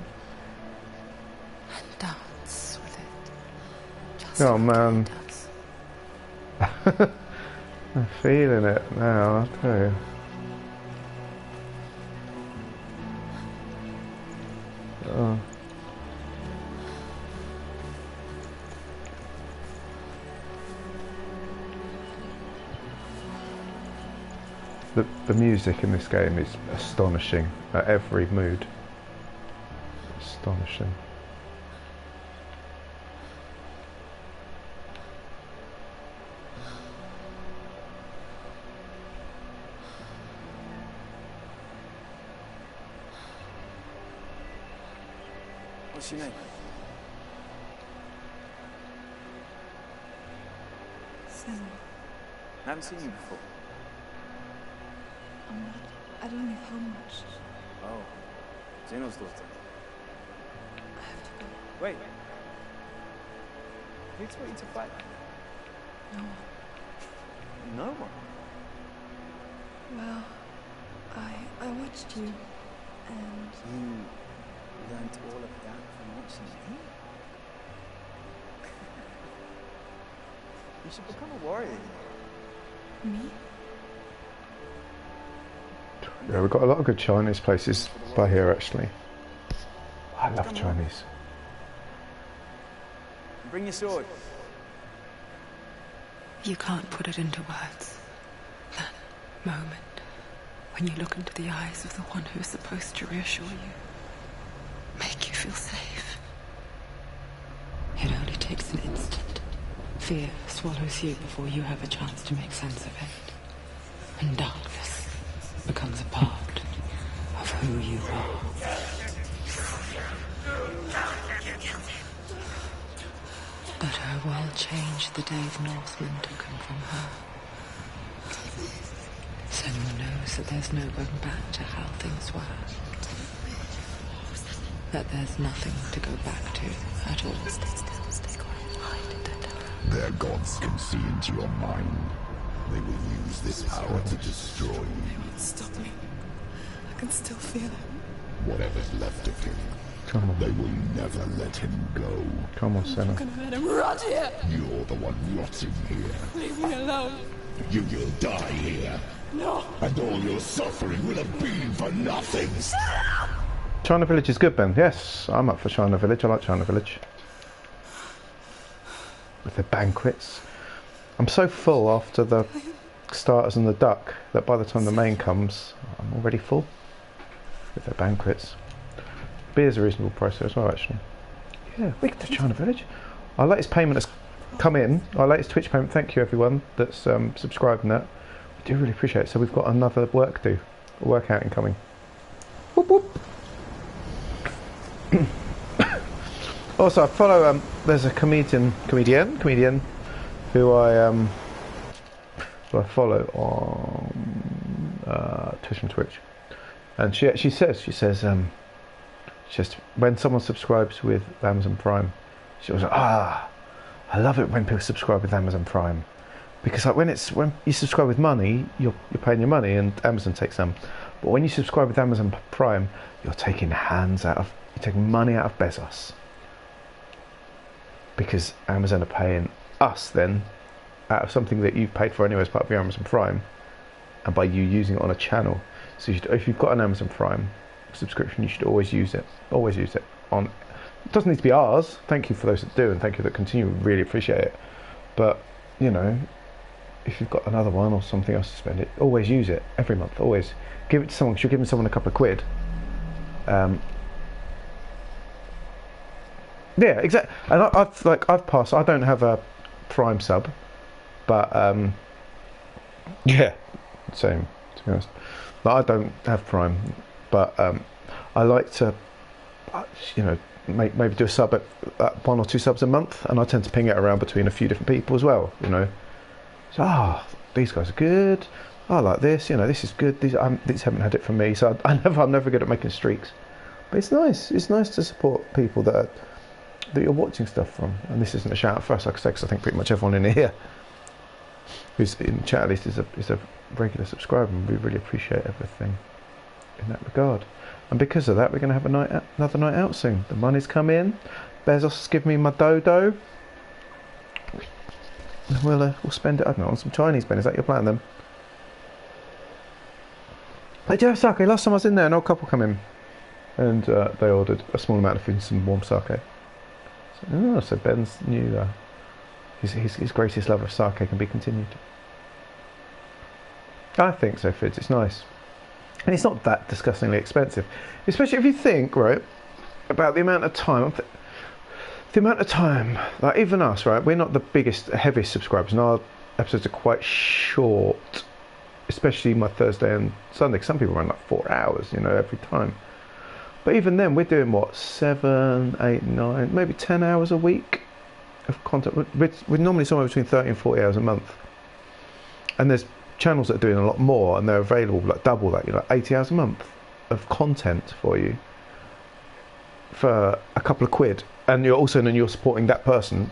S2: And dance with it. Just
S1: Oh,
S2: like
S1: man.
S2: he does.
S1: I'm feeling it now, I'll tell you. Oh. The music in this game is astonishing at every mood. Astonishing.
S7: What's your name?
S4: Senua.
S7: I haven't seen you before.
S4: I'm not. I don't leave home much.
S7: Oh, Zeno's daughter.
S4: I have to go.
S7: Wait. Who taught you to fight like that?
S4: No one.
S7: No one?
S4: Well, I watched you, and
S7: You learned all of that from watching me? You should become a warrior.
S4: me?
S1: Yeah, we've got a lot of good Chinese places by here, actually. I love Chinese.
S7: Bring your sword.
S2: You can't put it into words. That moment when you look into the eyes of the one who is supposed to reassure you, make you feel safe. It only takes an instant. Fear swallows you before you have a chance to make sense of it. And darkness becomes a part of who you are. But her world changed the day the Northmen took him from her. Senua knows that there's no going back to how things were. That there's nothing to go back to at all. Stay quiet.
S5: Their gods can see into your mind. They will use this power to destroy you.
S4: Stop me. I can still feel it.
S5: Whatever's left of him,
S1: Come on.
S5: they will never let him go.
S1: Come on, Senna.
S4: I'm gonna let him rot here.
S5: You're the one rotting here.
S4: Leave me alone.
S5: You will die here.
S4: No.
S5: And all your suffering will have been for nothing.
S1: China Village is good, Ben. Yes, I'm up for China Village. I like China Village. With the banquets. I'm so full after the starters and the duck that by the time the main comes, I'm already full. With the banquets. Beer's a reasonable price there as well, actually. Yeah, we get to China Village. Our latest payment has come in. Our latest Twitch payment. Thank you, everyone that's subscribed and that. We do really appreciate it. So we've got another workout incoming. Whoop whoop. Also, I follow. There's a comedian who I follow on Twitch, and she says just when someone subscribes with Amazon Prime, she was like, I love it when people subscribe with Amazon Prime, because like when you subscribe with money, you're paying your money and Amazon takes some, but when you subscribe with Amazon Prime, you're taking money out of Bezos. Because Amazon are paying us then out of something that you've paid for anyway as part of your Amazon Prime, and by you using it on a channel. So if you've got an Amazon Prime subscription, you should always use it. Always use it. It doesn't need to be ours. Thank you for those that do, and thank you that continue. We really appreciate it. But you know, if you've got another one or something else to spend, always use it every month. Always give it to someone. Because you're giving someone a couple of quid. Yeah, exactly. And I've passed. I don't have a Prime sub, but yeah, same to be honest. But I don't have Prime, but I like to, maybe do a sub at 1 or 2 subs a month, and I tend to ping it around between a few different people as well. So these guys are good. I like this. This is good. These haven't had it from me, so I'm never good at making streaks. But it's nice. It's nice to support people that you're watching stuff from, and this isn't a shout out for us, like I say, because I think pretty much everyone in here who's in the chat at least is a regular subscriber, and we really appreciate everything in that regard. And because of that, we're going to have another night out soon. The money's come in. Bezos has given me my dodo. And we'll spend it, I don't know, on some Chinese, Ben. Is that your plan then? They do have sake. Last time I was in there, an old couple come in, and they ordered a small amount of food and some warm sake. So Ben's new, his greatest love of sake can be continued. I think so, Fids. It's nice. And it's not that disgustingly expensive. Especially if you think, right, about the amount of time. Like even us, right, we're not the biggest, heaviest subscribers, and our episodes are quite short. Especially my Thursday and Sunday, 'cause some people run like 4 hours, every time. But even then, we're doing what, 7, 8, 9, maybe 10 hours a week of content. We're normally somewhere between 30 and 40 hours a month. And there's channels that are doing a lot more, and they're available like double that, 80 hours a month of content for you for a couple of quid. And you're supporting that person.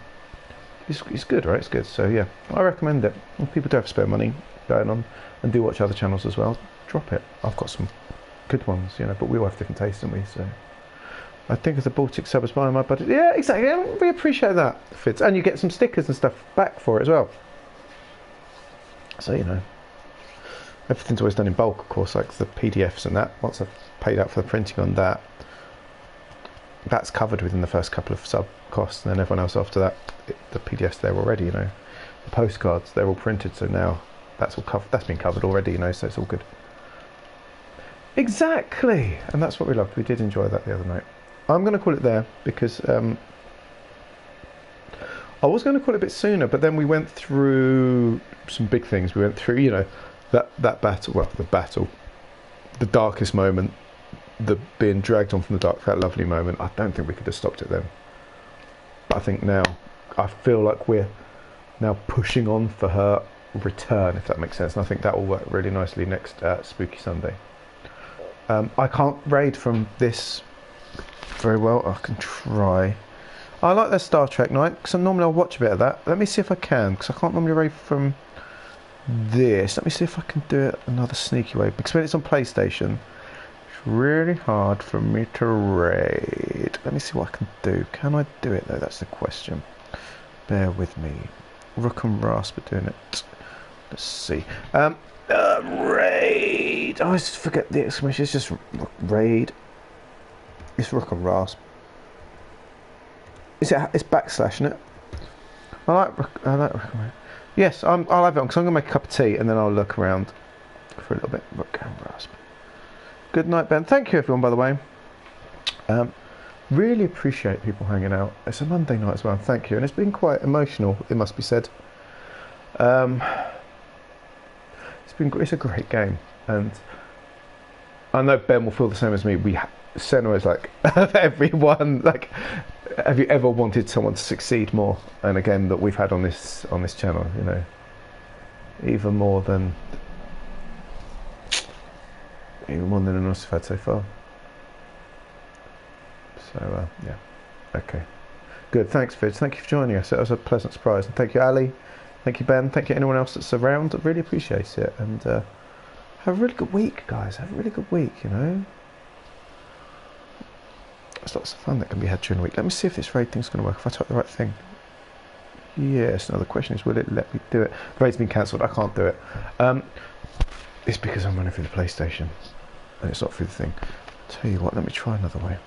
S1: It's good, right? It's good. So yeah, I recommend it. If people do have spare money going on and do watch other channels as well, drop it. I've got some good ones, but we all have different tastes, don't we? So I think as a Baltic sub is buying my budget. Yeah, exactly. Yeah, we appreciate that, Fids. And you get some stickers and stuff back for it as well. So everything's always done in bulk, of course, like the PDFs and that. Once I've paid out for the printing on that, that's covered within the first couple of sub costs, and then everyone else after that, the PDFs there already, the postcards, they're all printed, so now that's all covered. That's been covered already, so it's all good. Exactly, and that's what we loved. We did enjoy that the other night. I'm going to call it there because I was going to call it a bit sooner, but then we went through some big things. We went through, that battle. Well, the darkest moment. The being dragged on from the dark, that lovely moment. I don't think we could have stopped it then. But I think now, I feel like we're now pushing on for her return, if that makes sense. And I think that will work really nicely next Spooky Sunday. I can't raid from this very well. I can try. I like their Star Trek night, because normally I'll watch a bit of that. Let me see if I can, because I can't normally raid from this. Let me see if I can do it another sneaky way, because when it's on PlayStation, really hard for me to raid. Let me see what I can do. Can I do it though? That's the question. Bear with me. Rook and Rasp are doing it. Let's see. Raid. I always forget the exclamation. It's just raid. It's Rook and Rasp. It's backslash, isn't it? I like Rook and Rasp. Yes, I'll have it on because I'm gonna make a cup of tea and then I'll look around for a little bit. Rook and Rasp. Good night, Ben. Thank you, everyone, by the way. Really appreciate people hanging out. It's a Monday night as well. Thank you. And it's been quite emotional, it must be said. It's a great game. And I know Ben will feel the same as me. Senua is like, everyone, like, have you ever wanted someone to succeed more in a game that we've had on this channel, Even more than anyone else I've had so far. So yeah, okay, good. Thanks, Fidz. Thank you for joining us. It was a pleasant surprise, and thank you, Ali. Thank you, Ben. Thank you, anyone else that's around. I really appreciate it. And have a really good week, guys. Have a really good week. There's lots of fun that can be had during the week. Let me see if this raid thing's going to work. If I type the right thing. Yes. Now the question is, will it let me do it? The raid's been cancelled. I can't do it. It's because I'm running through the PlayStation. And it's not through the thing. Tell you what, let me try another way.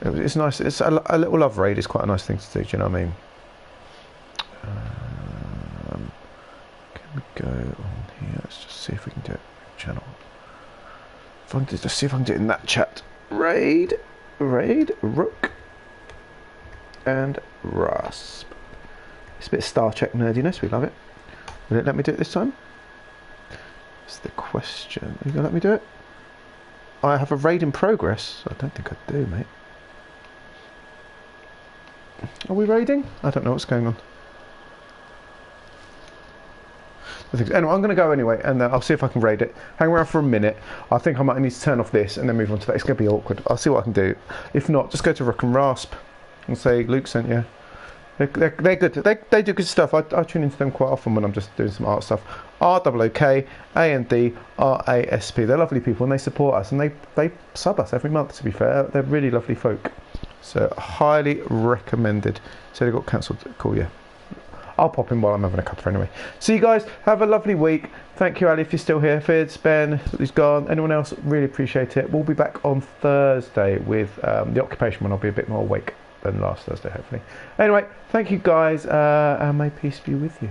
S1: It's nice. It's a little love raid is quite a nice thing to do. Do you know what I mean? Can we go on here? Let's just see if we can do it. Channel. Let's see if I can do it in that chat. Raid, Rook, and Rasp. It's a bit of Star Trek nerdiness. We love it. Will it let me do it this time? That's the question. Are you going to let me do it? I have a raid in progress. I don't think I do, mate. Are we raiding? I don't know what's going on. Anyway, I'm going to go anyway, and I'll see if I can raid it. Hang around for a minute. I think I might need to turn off this and then move on to that. It's going to be awkward. I'll see what I can do. If not, just go to Rook and Rasp and say Luke sent you. They're good. They do good stuff. I tune into them quite often when I'm just doing some art stuff. ROOKANDRASP. They're lovely people and they support us and they sub us every month. To be fair, they're really lovely folk. So highly recommended. So they got cancelled. Cool, yeah. I'll pop in while I'm having a cuppa anyway. See you guys. Have a lovely week. Thank you, Ali, if you're still here. Fids, Ben, who's gone. Anyone else? Really appreciate it. We'll be back on Thursday with the occupation when I'll be a bit more awake than last Thursday, hopefully. Anyway, thank you guys, and may peace be with you.